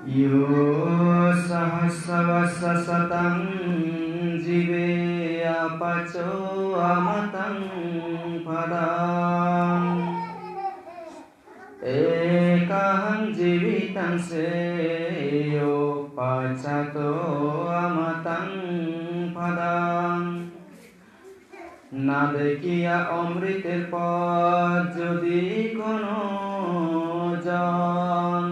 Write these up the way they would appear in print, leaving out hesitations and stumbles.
यो सहस्रवत्सशतं जीवेय पचो अमतं पदम् एकहं जीवितं श्रेयो पचतो अमतं पदम् না দেখিয়া অমৃতের পথ যদি কোনো জন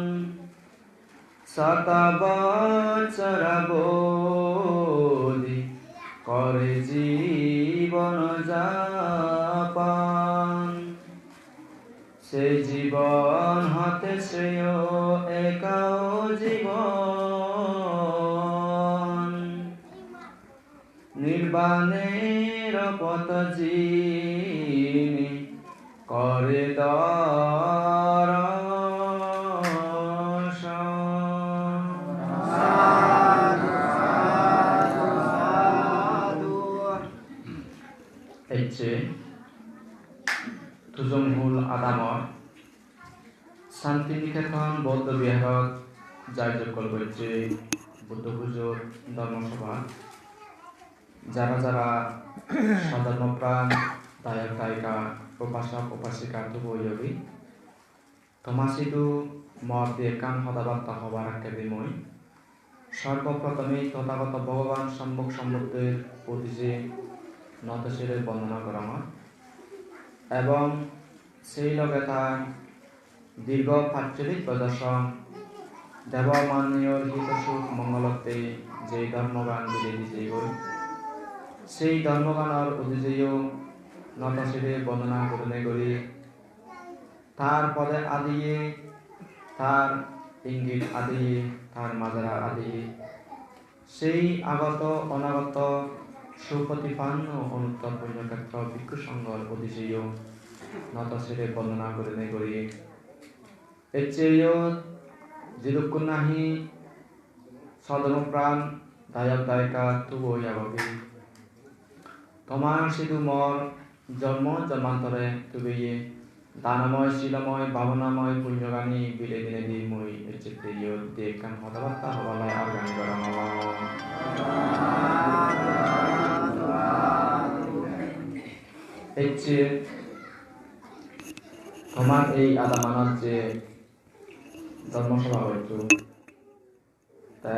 শত বৎসরাবধি করে জীবন যাপন সে জীবন হতে শ্রেয় একাও জীবন নির্বাণের পথ যিনি করে তুজমহুল আদামৰ শান্তিনিকেতন বৌদ্ধ বিহাৰত যাগযজ্ঞ কৰিছে বুদ্ধ পুজোর ধর্মসভা যারা যারা সধর্মপ্রাণ দায়ক দায়িকা উপাসক উপাসিকা তুবয়োগী তোমাসিদু মত দিয়ে কান সদাবার্তা হবার আগে মই সর্বপ্রথমেই তথাগত ভগবান সম্মুখ সম্বুদ্ধের প্রতি যে নতশিরে বন্দনা করা হয় এবং সেই লগে তার দীর্ঘ ৪৫ বছর দেবমাননীয় হিতসুখ মঙ্গলতে যে ধর্মগান বিলে দিছে গই সেই ধর্মগানের অধিজেয় নতশিরে বন্দনা করলে করি তার পদে আদিয়ে তার ইঙ্গিত আদিয়ে তার মাজারা আদিয়ে সেই আগত অনাগত সুপ্রতিপান্ন অনুত্তর পুণ্যক্ষেত্র ভিক্ষু সংঘর অধিজেয় নতশিরে বন্দনা করলে করি এর চেয়েও যেরকম নাহি সধর্মপ্রাণ দায়ক দায়িকা তুবই আবি তোমার সিধু মর জন্ম জন্মান্তরে তুবিয়ে দানময় শিলময় ভাবনাময় পুণ্যগানী বিলে দিনে দি মই চিত্তে দেখ কান কথাবার্তা হবালায় আর গান করা হচ্ছে তোমার এই আদামানত যে ধর্মসভা হইতো তা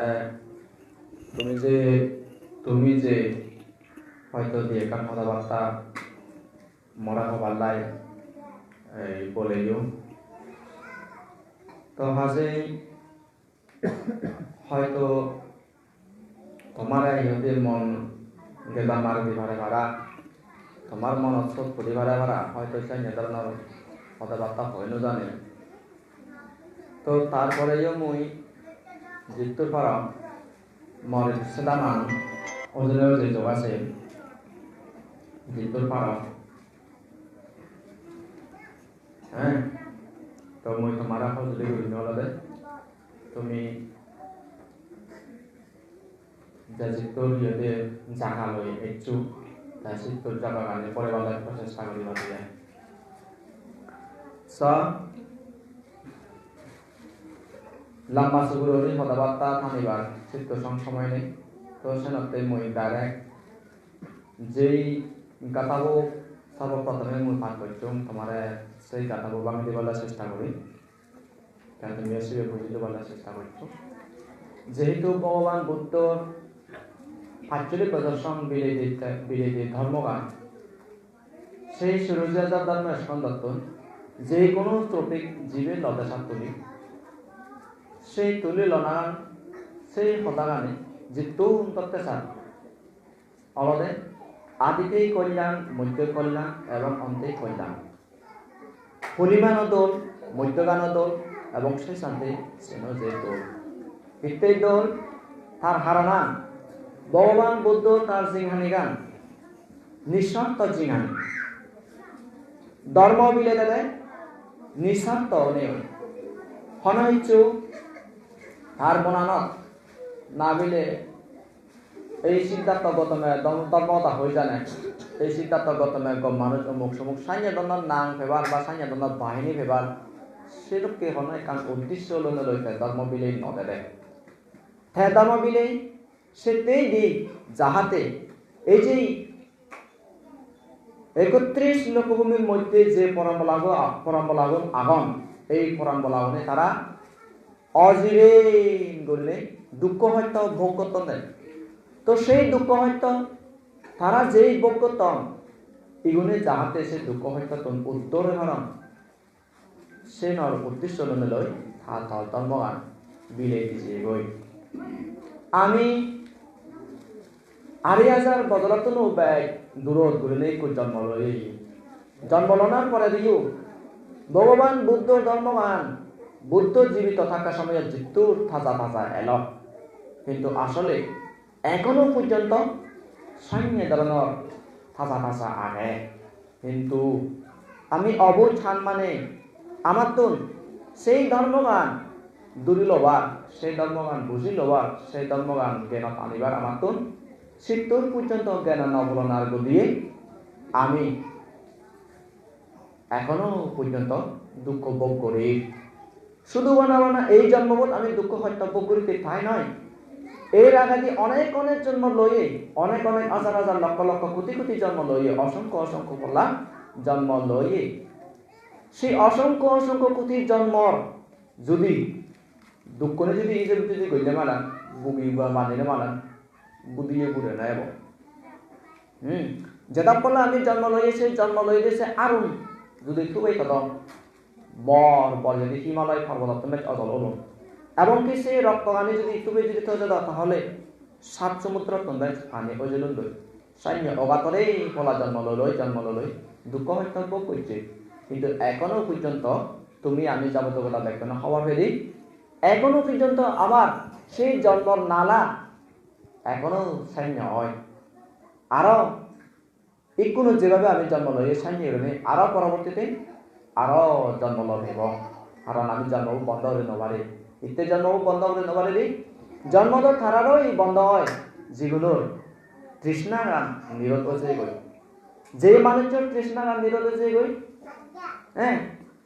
তুমি যে হয়তো দিয়ে কান কথাবার্তা মরা হবাল্লাই এই বলেও তো হাজে হয়তো তোমার ইহদের মন গেলা মার দিভারে ভাড়া তোমার মন অস্ত পরিবারে ভাড়া হয়তো চাই ধরনের কথাবার্তা হয় না জানে তো তারপরেও মই জিতুর পার মরে সেদামান ওজনেও যে যোগ আছে জিতুর পার হ্যাঁ তো মই তোমার সজুলি করি নলদে তুমি যা জিতুর ইয়েতে জাগা লই একটু তা জিতুর জাগা কারণে পরে বেলায় প্রচেষ্টা করিবা দিয়ে লম্বা সুগুরি কথাবার্তা থামিবার চিত্ত সময় নেই তো সেনতে মই ডাইরেক্ট যেই গাথাবো সর্বপ্রথমে মই পাঠ করছুম তোমার সেই গাথাবো বাংলা দিবার চেষ্টা করি কেন তুমি এসে বুঝিতে বলার চেষ্টা করছো যেহেতু ভগবান বুদ্ধ ৪৫ বছর বিলে ধর্মগান সেই সুরজাজার ধর্মের সন্দত্তন যে কোনো টপিক জীবের লদাসার তুলি সেই তুলি লনান সেই হতাগানে যে তো অত্যাচার অলদে আদিতেই কল্যাণ মধ্য কল্যাণ এবং অন্তেই কল্যাণ পরিমাণ দোল মধ্যগান দোল এবং সেই সাথে সেন যে দোল ইত্যাদি দোল তার হারানান ভগবান বুদ্ধ তার জিংহানি গান নিঃস্বার্থ জিংহানি ধর্ম বিলে দেয় নিঃস্বার্থ নেই হনইচ্ছু আর মনানত না বিলে এই সিদ্ধান্ত গতমে ধর্মতা হয়ে জানে এই সিদ্ধান্ত গতমে মানুষ মুখ সমুখ সাইন্য দন্ড নাং ফেবার বা সাইন্য দন্ড বাহিনী ফেবার সেরকম হন কারণ উদ্দেশ্য লনে লইতে ধর্ম বিলেই নদে হ্যাঁ ধর্ম বিলেই সেটাই দিই যাহাতে এই যে 31 লোকভূমির মধ্যে যে পরম্বলাগন আগন এই পরম্বলাগনে তারা অজিরে করলে দুঃখ হয়তো ভোগ করতেন দেয় তো সেই দুঃখ হয়তো তারা যেই ভোগ করতেন এগুলো যাহাতে সে দুঃখ হয়তো উত্তরে হরণ সে নর উদ্দেশ্য লই তার ধর্মগান বিলে দিছে গই আমি 2,500 বদলাতনো ব্যাগ দূরত ঘুরলে জন্ম লনার পরে দিও ভগবান বুদ্ধ ধর্মগান বুদ্ধ জীবিত থাকা সময় মৃত্যুর থাজা এল কিন্তু আসলে এখনো পর্যন্ত সামনে ধরনের থাজা আগে কিন্তু আমি অবুঝ ছান মানে আমার তো সেই ধর্মগান দূরি লবার সেই ধর্মগান বুঝি লবার সেই ধর্মগান জ্ঞান আনিবার আমার তো মৃত্যুর পর্যন্ত জ্ঞান নবলনার দিয়ে আমি এখনো পর্যন্ত দুঃখ ভোগ করি শুধু বানা এই জন্মবোধ আমি দুঃখ হত্যা ভোগ করিতে তাই নয় এর আগে অনেক জন্ম লইয়ে অনেক হাজার লক্ষ কোটি জন্ম লইয়ে অসংখ্য বলা জন্ম লইয়ে সেই অসংখ্য কোটি জন্মর যদি দুঃখ নে যদি এই যদি গইলে মানান বুগি বা মানিলে মানান বুদিয়ে বুড়ে না এবং যেটা বললে আমি জন্ম লইয়েছে আরুন যদি খুবই কদম বর যদি হিমালয় পর্বত অজল হল এবং কি সেই রক্তগানি যদি খুবই যদি তাহলে 7 সমুদ্র তন্দায় পানি ওজলুন দই সাইন্য অগাতরে বলা জন্ম লই দুঃখ হত্যা ভোগ করছে কিন্তু এখনো পর্যন্ত তুমি আমি যাবতীয় কথা দেখবে না হওয়া ফেরি এখনো পর্যন্ত আবার সেই জন্মর নালা এখনো সাইন্য হয় আরো কোনো যেভাবে আমি জন্ম লই সাইন্য আরো পরবর্তীতে আরো জন্ম লব কারণ আমি জন্ম বন্ধ হলে নবারে ইতে জন্ম বন্ধ হলে নবারে জন্ম তো থারারই বন্ধ হয় যেগুলোর তৃষ্ণা গান নিরোধ হয়ে গই যে মানুষের তৃষ্ণা গান নিরোধ হয়ে গই হ্যাঁ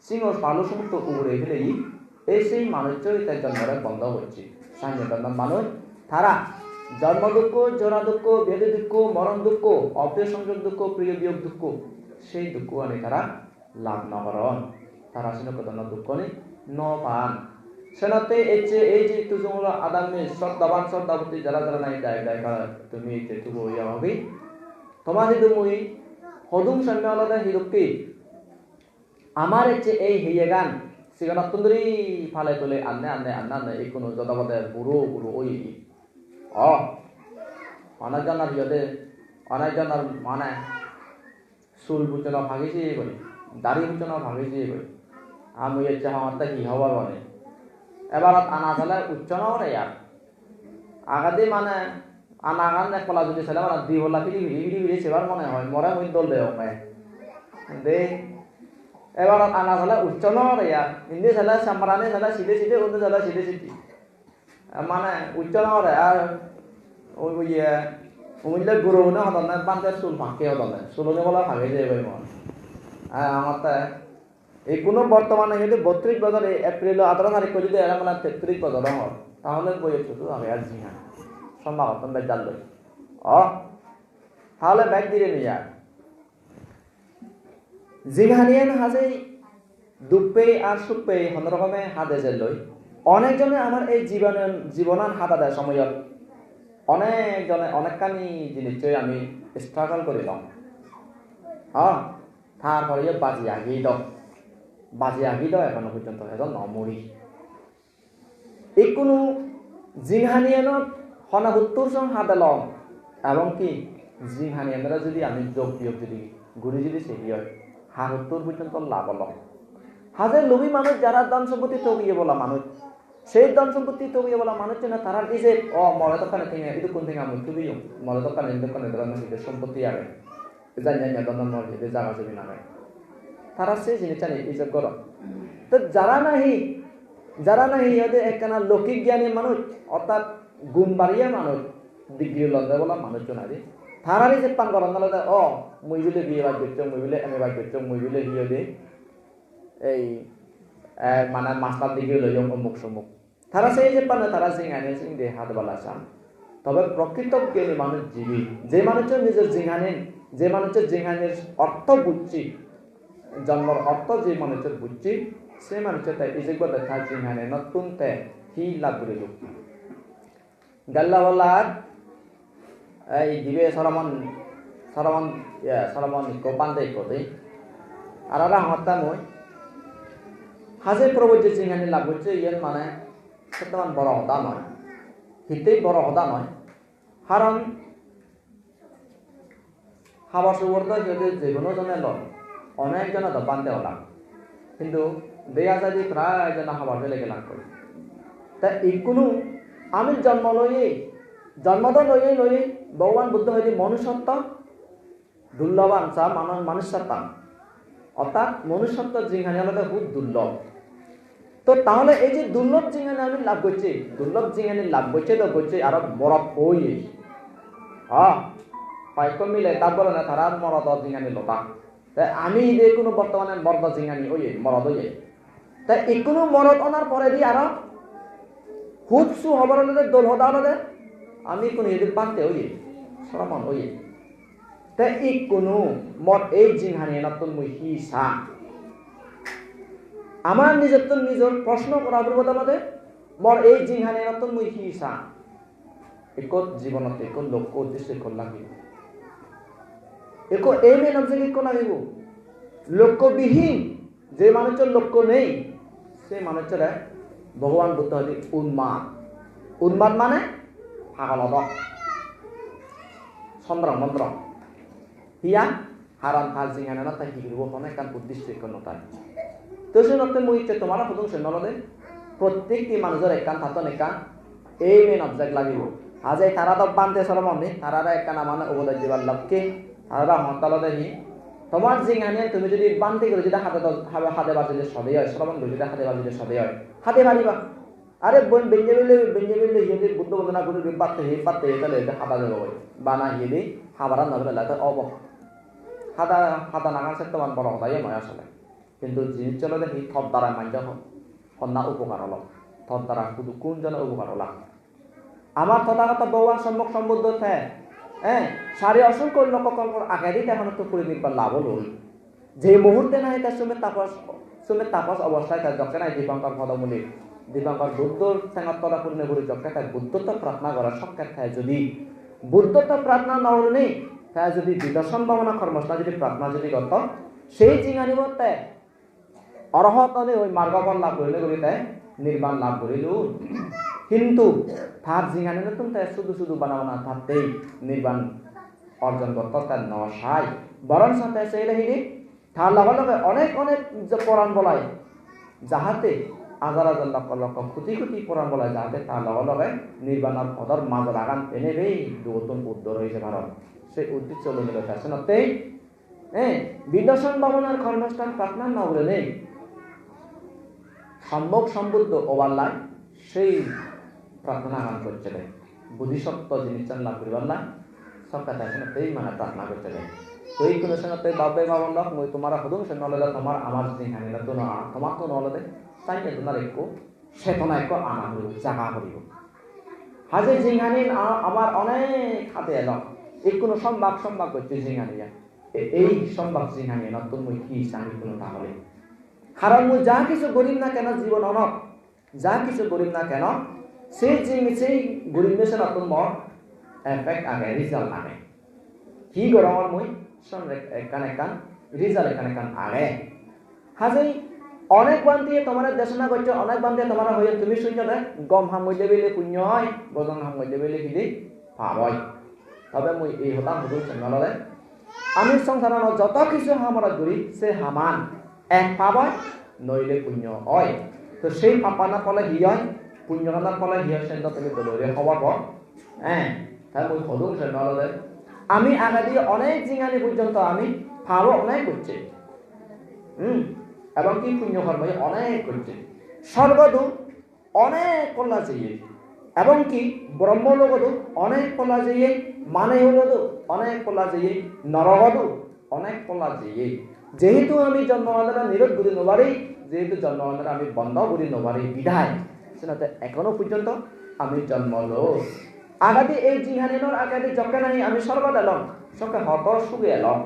সিংহ পালু সমস্ত উড়ে ফেলেই এই সেই মানুষের তার জন্মটা বন্ধ হচ্ছে সাইন্য মানুষ তারা জন্ম দুঃখ জোড়া দুঃখ বেদে দুঃখ মরণ দুঃখ অপ্রিয় সংযোগ দুঃখ প্রিয় বিয়োগ দুঃখ সেই দুঃখ আনে তারা লাভ নকরণ তারা সিনকদন দুঃখ ন পান সেনাতে এই যে তুজুল আদামে শ্রদ্ধাবান শ্রদ্ধাবতী যারা নাই দায় তুমি যে তুবো ইয়া হবে তোমার হিদুমুই হদুম সৈন্য আলাদা হিদুকি আমার এই হিয়ে গান সিগানা তুন্দরি ফালে তোলে আন্নে এই কোনো যদাবাদে বুড়ো ওই অনেকজনের বিয়দে অনেকজনের মানে চুল বুচনা ভাগিছে বলে দাড়ি বুচনা ভাগিছে বলে আমি আমার তা কি হবার মানে এবার আনা চালে উচ্চনা ওরে ইয়ার আগাদি মানে আনা গান এক পলা যদি ছেলে মানে দুই বলা ফিরি সেবার মনে হয় মরে মই দল দেয় দে এবার আনা চালে উচ্চনা ওরে ইয়ার হিন্দি ছেলে সামরানি ছেলে সিধে উর্দু ছেলে সিধে মানে উচ্চনা ওরে আর ওই উমিলে গুরু না হতাম না বান্ধের চুল ফাঁকে হতাম না চুলনে বলা ভাগে যাবে মন আমার তা এই কোনো বর্তমানে যদি 32 বছর এপ্রিল 18 তারিখ যদি এরা মানে 33 বছর হয় তাহলে বই শুধু আগে আর জিহা সম্ভব হতাম বেজাল লই তাহলে ব্যাগ দিয়ে নিয়ে যায় জিঘানিয়ান হাজে দুঃখে আর সুখে হনরকমে হাতে যে লই অনেকজনে আমার এই জীবনান হাতা দেয় সময়ত অনেকজনে অনেকখানি জিনিসই আমি স্ট্রাগল করিলাম তারপরে বাজি আগিয়ে দাও এখনো পর্যন্ত এজন নমরি এই কোনো জিংহানিয়ানত সনাভুত্তর সং হাতালম এবং কি জিংহানিয়ানরা যদি আমি যোগ বিয়োগ যদি ঘুরে যদি সেই হয় 70 পর্যন্ত লাভ হল হাজার লোভী মানুষ যারা দান সম্পত্তি তগিয়ে বলা মানুষ সেই ধন সম্পত্তি তগিয়ে বলা মানুষ না তারা এই যে মরে দোকানে থেকে এটা কোন থেকে আমি খুবই মরে দোকানে সম্পত্তি আগে জানি ধন মরে জায়গা জমি না তারা সেই জিনিসটা নেই ইজ্জত করো তো যারা নাহি ওদের একখানা লৌকিক জ্ঞানী মানুষ অর্থাৎ গুণ বাড়িয়া মানুষ ডিগ্রি লজ্জা বলা মানুষজন আরে তারারই যে পান করেন না মুই বিলে বিয়ে বাদ করছো মুই বিলে এম এ বাদ করছো মুই বিলে বিয়ে দে এই মানে মাছটার দিকে লই অমুক সমুক তারা সেই যে পানে তারা জিঙানে সিং দে হাত বালা চান তবে প্রকৃত জ্ঞানী মানুষ জীবী যে মানুষের নিজের জিঙানেন যে মানুষের জিঙানের অর্থ বুঝছি জন্মর অর্থ যে মানুষের বুঝছি সে মানুষের তাই এই যে কথা তার জিঙানে নতুন তে হি লাভ করে লোক গাল্লাওয়ালার এই দিবে সরমন ko pandai ko dei arara hatta moi haje proboje jingani lagoche yen mane seteman boro hoda noy hitei boro hoda noy haron habar suborda jodi jegono jone lo onek jona da bande ola কিন্তু দেয়া যায় যে প্রায় জনা হাবার ফেলে গেলাম করে তা ইকুনু আমি জন্ম লই ভগবান বুদ্ধ হইলে মনুষ্যত্ব দুর্লভান চা মানুষ্যত্ব অর্থাৎ মনুষ্যত্ব জিঙ্গানি আলাদা খুব দুর্লভ তো তাহলে এই যে দুর্লভ জিঙ্গানি আমি লাভ করছি দুর্লভ জিঙ্গানি লাভ করছে তো করছে আরো বরফ ওই হয়তো মিলে তারপরে না তারা মরদ জিঙ্গানি লতা তাই আমি যে কোনো বর্তমানে মরদ জিঙ্গানি ওই মরদ ওই তাই এই কোনো মরদ আনার পরে দিয়ে আরো খুব সু হবার দোল হতা হলে আমি কোনো এদের বাঁধতে ওই সরমন ওই তাই এই কোনো মত এই জিংহানি নতুন মুই হিসা আমার নিজের প্রশ্ন করার বদলতে মর এই জিংহানি নতুন মুই হিসা একত জীবনত এক লক্ষ্য উদ্দেশ্য লাগিব এক এই মেন অবজেক্ট লাগিব লক্ষ্যবিহীন যে মানুষের লক্ষ্য নেই সেই মানুষেরা ভগবান বুদ্ধ হলে উন্মাদ মানে হাগলদ চন্দ্র মন্ত্র হিয়া হারান হাল জিঙানে না তাই হিগিব অনেক কান উদ্দেশ্য নতাই তো সে নতে মই তোমার প্রথম সে নলদে প্রত্যেকটি মানুষের একখান থাতন একখান এই মেন অবজেক্ট লাগিব আজ এই তারা তো বানতে সরমনি তারা একখান মানে অবদান দিবার লক্ষ্যে তারা হতালদে হি তোমার জিঙানে তুমি যদি বানতে গেলে যদি হাতে বাজিলে সদে হয় সরমন যদি হাতে বাজিলে সদে হয় হাতে মারিবা আরে বোন বেঞ্জে বেলে যদি বুদ্ধ বন্দনা করে পাতে তাহলে হাতা যাব বানা হিয়ে হাবারা নবেলা তো অব হাতা নাগান সে তোমার বড় হতাই নয় আসলে কিন্তু জিনিস চলে দেখি থর দ্বারা মান্য কন্যা উপকার হল থর দ্বারা শুধু কোন জনের উপকার হল আমার তথাগত ভগবান সম্যক সম্বুদ্ধ হ্যাঁ সারি অসংখ্য লোককল্পর আগে এখন তো করে নিবার লাভ হল যে মুহূর্তে নাই তার সুমে তাপস অবস্থায় তার যখন নাই দীপঙ্কর পদমূলী দীপঙ্কর বুদ্ধর সেঙ্গতলা পূর্ণ করে যখন তার বুদ্ধত্ব প্রার্থনা করার সক্ষেত থাকে যদি বুদ্ধত্ব প্রার্থনা না হলে নেই তাই যদি বিদর্শন ভাবনা কর্মস্থা যদি প্রার্থনা যদি করত সেই জিঙানিব তাই অরহত ওই মার্গফল লাভ করিলে করি তাই নির্বাণ লাভ করিল কিন্তু তার জিঙানি নতুন তাই শুধু বানাবানা থাকতেই নির্বাণ অর্জন করত তার নশাই বরং সাথে সেই রেহিনি তার লগে লগে অনেক পরাণ বলায় যাহাতে হাজার লক্ষ কোটি পরাণ বলায় যাহাতে তার লগে লগে নির্বাণের পদর মাজর আগান এনেবেই নতুন উদ্ধার হয়েছে ভারত সেই উদ্দেশ্য লইল শাসনতেই বিদর্শন ভাবনার কর্মস্থান প্রার্থনা না বলে নেই সম্যক সম্বুদ্ধ ওভারলায় সেই প্রার্থনা গান করছে বুদ্ধিসত্ত্ব জিনিস লাভ করিবার না সরকার শাসনতেই মানে প্রার্থনা করছে তো এই কোনো সঙ্গে বাব্বে বাবন লক মই তোমার হদুম সে নলে তোমার আমার জিহানি না তো না তোমার তো নলে চাইতে তোমার একটু চেতনা একটু আনা করিব জাগা করিব হাজে জিহানি আমার অনেক হাতে এলাম এই কোনো সম্ভাগ করছে জিহানিয়া এই সম্ভাগ জিহানি নতুন মই কি চাই কোনো তাহলে কারণ মই যা কিছু গরিব না কেন জীবন অনক যা কিছু গরিব না কেন সেই গরিব দেশে নতুন মর এফেক্ট আগে রিজাল্ট আগে কি গরমর মই একান রিজাল্ট একান আগে হাজে অনেক বান্ধিয়ে তোমার দেশনা করছে অনেক বান্ধিয়ে তোমার হয়ে তুমি শুনছ না গম হামলে বেলে পুণ্য হয় বদন হামলে বেলে কিদি পাপ হয় তবে মই এই হতাম হুদুর নললে আমি সংসার যত কিছু হামরা করি সে হামান এক পাপ হয় নইলে পুণ্য হয় তো সেই পাপানা ফলে হি হয় পুণ্যকানার ফলে হি হয় সেটা তুমি দলরে খবর তাই মই হুদুর নললে আমি আগে দিয়ে অনেক জিঙানি পর্যন্ত আমি পাবো অনেক করছে এবং কি পুণ্য কর্ম অনেক করছে স্বর্গদূত অনেক কল্লা চেয়ে এবং কি ব্রহ্মলোকদূ অনেক কল্লা চেয়ে মানে হলদু অনেক কল্লা চেয়ে নরগদূ অনেক কল্লা চেয়ে যেহেতু আমি জন্মমাদারা নিরোধ গুরু নবারই যেহেতু জন্ম আমি বন্ধ করি নবারি বিধায় সেনাতে এখনো পর্যন্ত আমি জন্ম লো আগাদি এই জিহানিনোর আগাদি যকে নাই আমি স্বর্গত এলাম সকে হত সুখে এলাম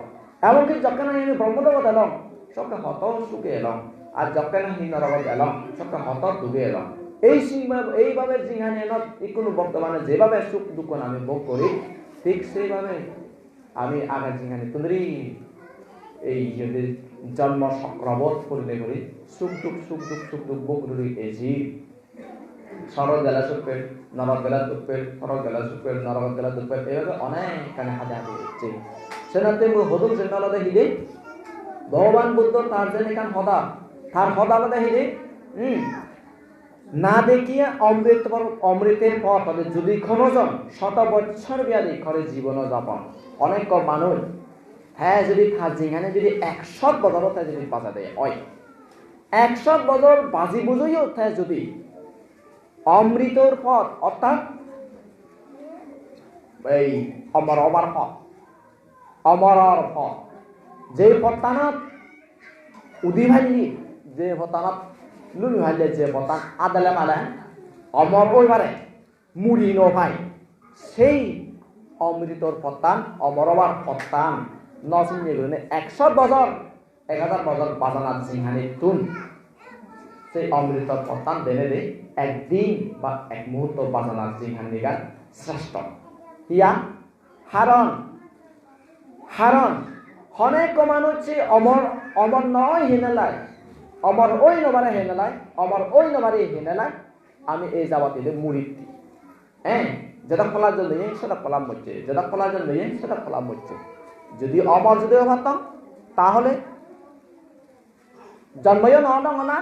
এমনকি যকে নাই আমি ব্রহ্মজগৎ এলাম সকে হত সুখে এলাম আর যকে নাই নরগত এলাম সকে হত দুঃখে এলাম এইভাবে জিহানিনত কোনো বর্তমানে যেভাবে সুখ দুঃখ আমি ভোগ করি ঠিক সেইভাবে আমি আগে জিহানি তুলি এই যদি জন্ম চক্রবোধ করলে করি সুখ দুঃখ ভোগ করি এজি সরল গেলা সুখ পেল নরক গেলা দুঃখ পেল সরল গেলা সুখ পেল নরক গেলা দুঃখ পেল এইভাবে অনেকখানে হাজার হচ্ছে সেনাতে হদুম সেনালতে হিদে ভগবান বুদ্ধ তার যে এখান হদা তার হদালতে হিদে না দেখিয়া অমৃতের পথ হবে যদি ক্ষণজন শত বৎসর ব্যাধি করে জীবন যাপন অনেক মানুষ হ্যাঁ যদি যেখানে যদি 100 বছরও তাই যদি বাজা দেয় ওই 100 বছর বাজি বুঝইও তাই যদি অমৃতর পথ অর্থাৎ এই অমর পথ অমরর পথ যে পথটানত উদি ভাইলি যে পথটানত লুমি ভাইলে যে পথটান আদালে মালে অমর ওইবারে মুড়ি নো ভাই সেই অমৃতর পথটান অমরবার পথটান নচিনে গেলে 100 বছর 1000 বছর বাজানার জিহানি তুন সেই অমৃতর পথটান দেনে দে একদিন বা এক মুহূর্ত বাজানার জিহানি গান শ্রেষ্ঠ হিয়া হারণ অনেক মানুষ অমর নয় হেনেলাই অমর ওই নবারে হেনেলাই অমর ওই নবারে হেনেলাই আমি এই যাবাতিলে মুড়িতি হ্যাঁ যেটা খোলার জন্য সেটা খোলা মরছে যেটা খোলার জন্য সেটা খোলা মরছে যদি অমর যদিও ভাবতাম তাহলে জন্ময় নহনা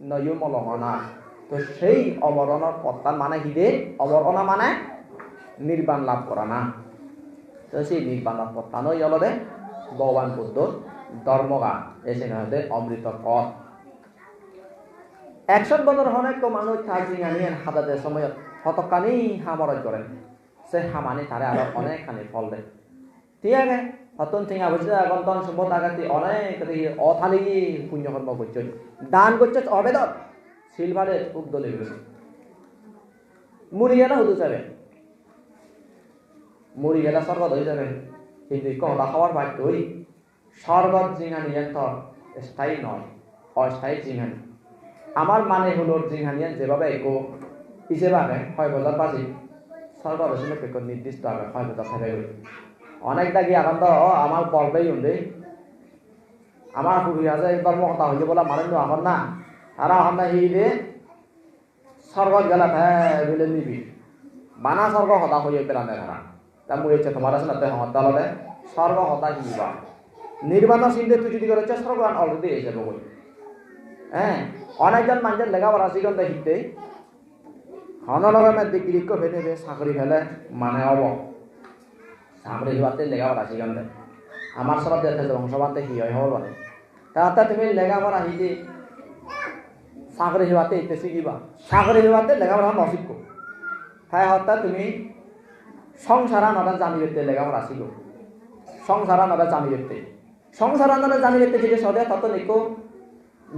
নয় মলহনা তো সেই অমরণর পত্তার মানে হিদে অমরণা মানে নির্বাণ লাভ করা না তো সেই নির্বাণ লাভ পত্তা নয় অলদে ভগবান বুদ্ধ ধর্মগা এসে নয় অমৃত পথ 100 বছর অনেক মানুষ চার্জিংআনি হাতাদের সময় হতকানি হামরজ করেন সে হামানি তারে আরো অনেকখানি ফল দেয় ঠিক আছে হতন ঠিক অবশ্যই আগন্তন সম্পদ আগাতি অনেক অথালি পুণ্য কর্ম করছে দান করছে অবেদন সিলভারে উদ্দলে মুড়ি গেলা হুদু যাবে মুড়ি গেলা স্বর্গত হয়ে যাবে কিন্তু কহলা খাওয়ার ভাগ্য ওই স্বর্গত জিঙানি একটা স্থায়ী নয় অস্থায়ী জিঙানি আমার মানে হলো জিঙানিয়ান যেভাবে একো হিসেবে 6 বছর বাজি স্বর্গ রসিল নির্দিষ্ট আগে 6 বছর থাকে অনেক দাগি এখন তো আমার পর্বেই উঠে আমার পুরী আছে ধর্ম কথা হইলে বলা মানে আমার না তারা আমরা হিদে স্বর্গ গেলা বলে নিবি বানা স্বর্গ হতা হয়ে পেলানে তারা তা মুই হচ্ছে তোমার আছে না হতালতে স্বর্গ হতা হিবা নির্বাণর সিন্ধে তুই যদি করেছে স্বর্গ অলরেডি এসে বল হ্যাঁ অনেকজন মানুষের লেখাপড়া শিখতে শিখতে হনলগমের ডিগ্রি ফেলে চাকরি ফেলে মানে হব চাকরি হওয়াতে লেখাপড়া শিখতে আমার সব দেখে বংশবাদে কি হয় হল মানে তাতে তুমি লেখাপড়া শিখে চাকরি হওয়াতে এতে শিখিবা চাকরি হওয়াতে লেখাপড়া নশিখো তাই হত্যা তুমি সংসারা নটা জানি পেতে লেখাপড়া শিখো সংসারা নটা জানি পেতে সংসারা নটা জানি পেতে যদি সদে তত নিকো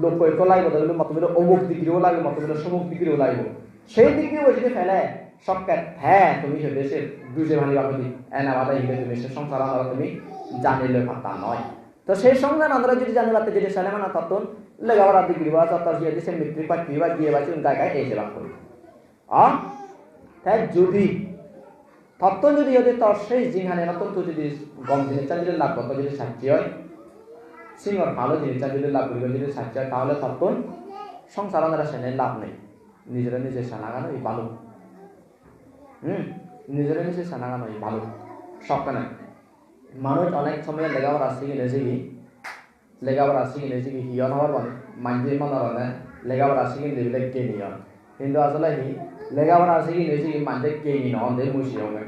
লোক ঐক্য লাগবে তাহলে মতবিল অমুক ডিগ্রিও লাগবে মতবিল সমুক ডিগ্রিও লাগবে সেই ডিগ্রিও যদি ফেলে সবকে হ্যাঁ তুমি সে দেশের দুজে ভানি বাকি এনা বাদা হিলে তুমি সে সংসার আমরা তুমি জানিলে পাতা নয় তো সেই সংসার আমরা যদি জানি পাতে যদি সালে মানে ততন লেখাপড়া ডিগ্রি বা তত গিয়ে দেশে মেট্রিক পাস বিবা গিয়ে বাকি গায়ে এই সেবা করি তাই যদি তত্ত্ব যদি তোর সেই জিহানে নতুন তো যদি গম জিনিসটা যদি লাভ করতো যদি সাক্ষী হয় সিংহর ভালো জিনিসটা যদি লাভ করিবে যদি সাক্ষী হয় তাহলে তত্ত্ব সংসার আমরা সেনে লাভ নেই নিজেরা নিজে সানাগানো এই ভালো নিজেরা নিজে সানাগানো এই ভালো সবখানে মানুষ অনেক সময় লেখাপড়া শিখে হিয়ন হওয়ার মানে মাইন্ডের মনে লেখাপড়া শিখে দিলে জ্ঞানী কিন্তু আসলে লেখাপড়া শিখে মাইন্ডে জ্ঞানী নন দের মুসি হবে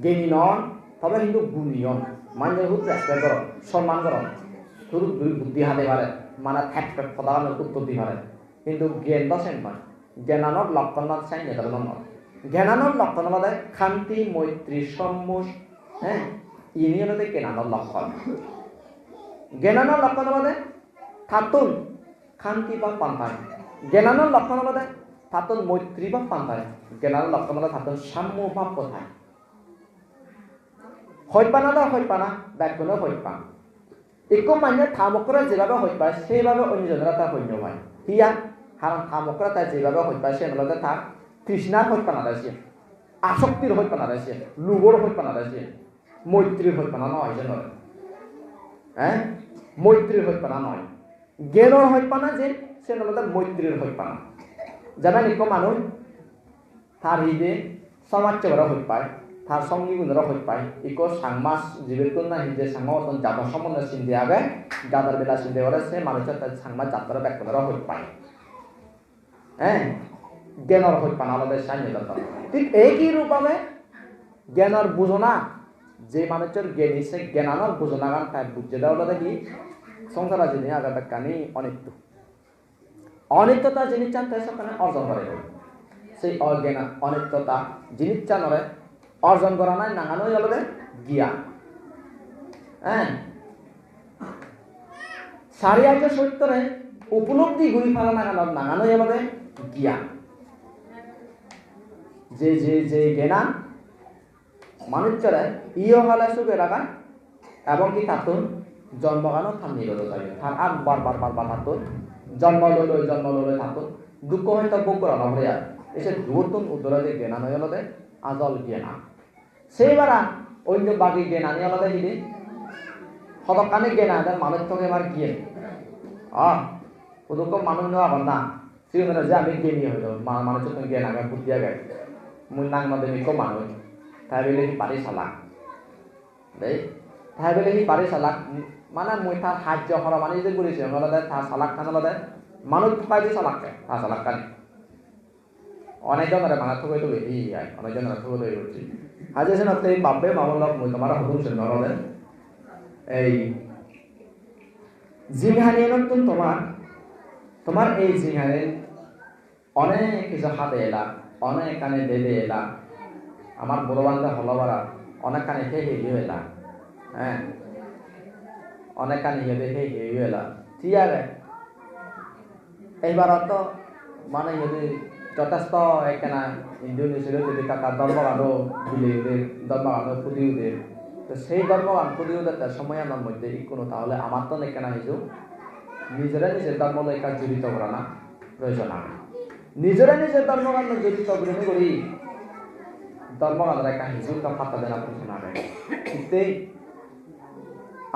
জ্ঞানী নন তবে কিন্তু গুণী হন মাইন্ডে খুব রেসপেক্ট করো সম্মান করো শুধু বুদ্ধি হাতে পারে মানে থাকবে কথা উত্তর দিয়ে পারে কিন্তু জ্ঞান তো সেন নয় জ্ঞানানোর লক্ষণ চাই নেতার নয় জ্ঞানানোর লক্ষণ হলে শান্তি মৈত্রী সম্মুষ হ্যাঁ ইনি হলে জ্ঞানানোর লক্ষণ জ্ঞানানোর লক্ষণ হলে থাতুন খান্তি বা পান্তায় জ্ঞানানোর লক্ষণ হলো তাতন মৈত্রী বা পান্তায় জ্ঞানানোর লক্ষণ হলো তাতন সাম্য বা পথায় হইপানা হইপানা ব্যাকুণ হইপা একো মানে থামকরা যেভাবে হইপায় সেইভাবে অন্যজনেরা তা হইন্য হয় হিয়া কারণ থামকরা তা যেভাবে হইপায় সে হলো তার তৃষ্ণার হইপানা রয়েছে আসক্তির হইপানা রয়েছে লুগোর হইপানা রয়েছে মৈত্রীর হইপানা নয় যে নয় হ্যাঁ মৈত্রীর হইপানা নয় জ্ঞানৰ হইপানা যে সে হলো মৈত্রীর হইপানা যারা নিকো মানুষ তার হৃদে সমাজচেরা হই পায় তার সঙ্গী গুণেরা হই পায় ইকো সাংমাস জীবের না হিদে সাংমা অতন যাবা সম্বন্ধে সিন্ধে আগে গাদার বেলা সিন্ধে করে সে মানুষের তার সাংমা যাত্রা ব্যাকরণেরা হই পায় হ্যাঁ জ্ঞানৰ হইপানা আলাদা সাইনে যাত্রা ঠিক একই রূপে জ্ঞানৰ বুঝনা যে মানুষের জ্ঞানী সে জ্ঞানানোর বুঝনা গান তাই বুঝতে দেওয়া দেখি সংসার যিনি আগে ব্যাখ্যানি অনিত্য অনিত্যতা জিনিস চান তাই সেখানে অর্জন করে সেই অজ্ঞান অনিত্যতা জিনিস চানরে অর্জন করা নাই নাঙানোই হলো জ্ঞান হ্যাঁ সারিয়ার্য সত্যরে উপলব্ধি ঘুরি ফেলা নাঙানোই হলো জ্ঞান যে যে যে জ্ঞান মানুষরে ইয় হলে সুখে রাখা এবং কি তাতুন জন্মগানও থামিয়ে গেল তার আর বারবার তাতুন জন্ম লই থাকুন দুঃখ হয়তো বুক করা নহরে আর এসে দুর্তন উত্তরে জ্ঞান হয়ে হলো আজল জ্ঞান সেইবার অন্য বাকি জ্ঞান আনি হলো যদি সদকানে জ্ঞান আদার মানুষ থেকে এবার গিয়ে ওদুক মানুষ নেওয়া হল না সিগুলো যে আমি জ্ঞানী হইল মানুষের তো জ্ঞান আগে বুদ্ধিয়া গাই মুই নাং মধ্যে মিকো মানুষ তাই বলে সি পারি চালাক দেই তাই বলে সি পারি চালাক মানে মই তার সাহায্য করা মানে যে করেছে হলদে তার চালাক খান হলদে মানুষ পাই দিয়ে চালাককে তার চালাক কানি অনেকজনের মানা থৈ তো এই অনেকজনের থৈ তৈরি করছি আজ এসে নতে বাপে মামল মই তোমার হুকুম শুন হলদে এই জিংহানিয়ে নতুন তোমার এই জিংহানে অনেক কিছু হাতে এলা অনেক কানে দেদে এলা আমার বড় বান্ধব হলবারা অনেক কানে খেয়ে এলা হ্যাঁ অনেক কানি দেখে এলা ঠিক আছে এইবার তো মানে যদি যথেষ্ট একখানা ইন্দোনেশিয়ার যদি কাকা ধর্মগানও দিলে ধর্মগানও ফুটিয়ে তো সেই ধর্মগান ফুটিয়ে তার সময় আমার মধ্যে কোনো তাহলে আমার তো একখানা হিজু নিজেরা নিজের ধর্ম লেখা জড়িত করা না প্রয়োজন আমি নিজেরা নিজের ধর্মগান জড়িত গ্রহণ করি ধর্মগানের একটা হিজু তো ফাটা দেনা প্রয়োজন আগে কিন্তু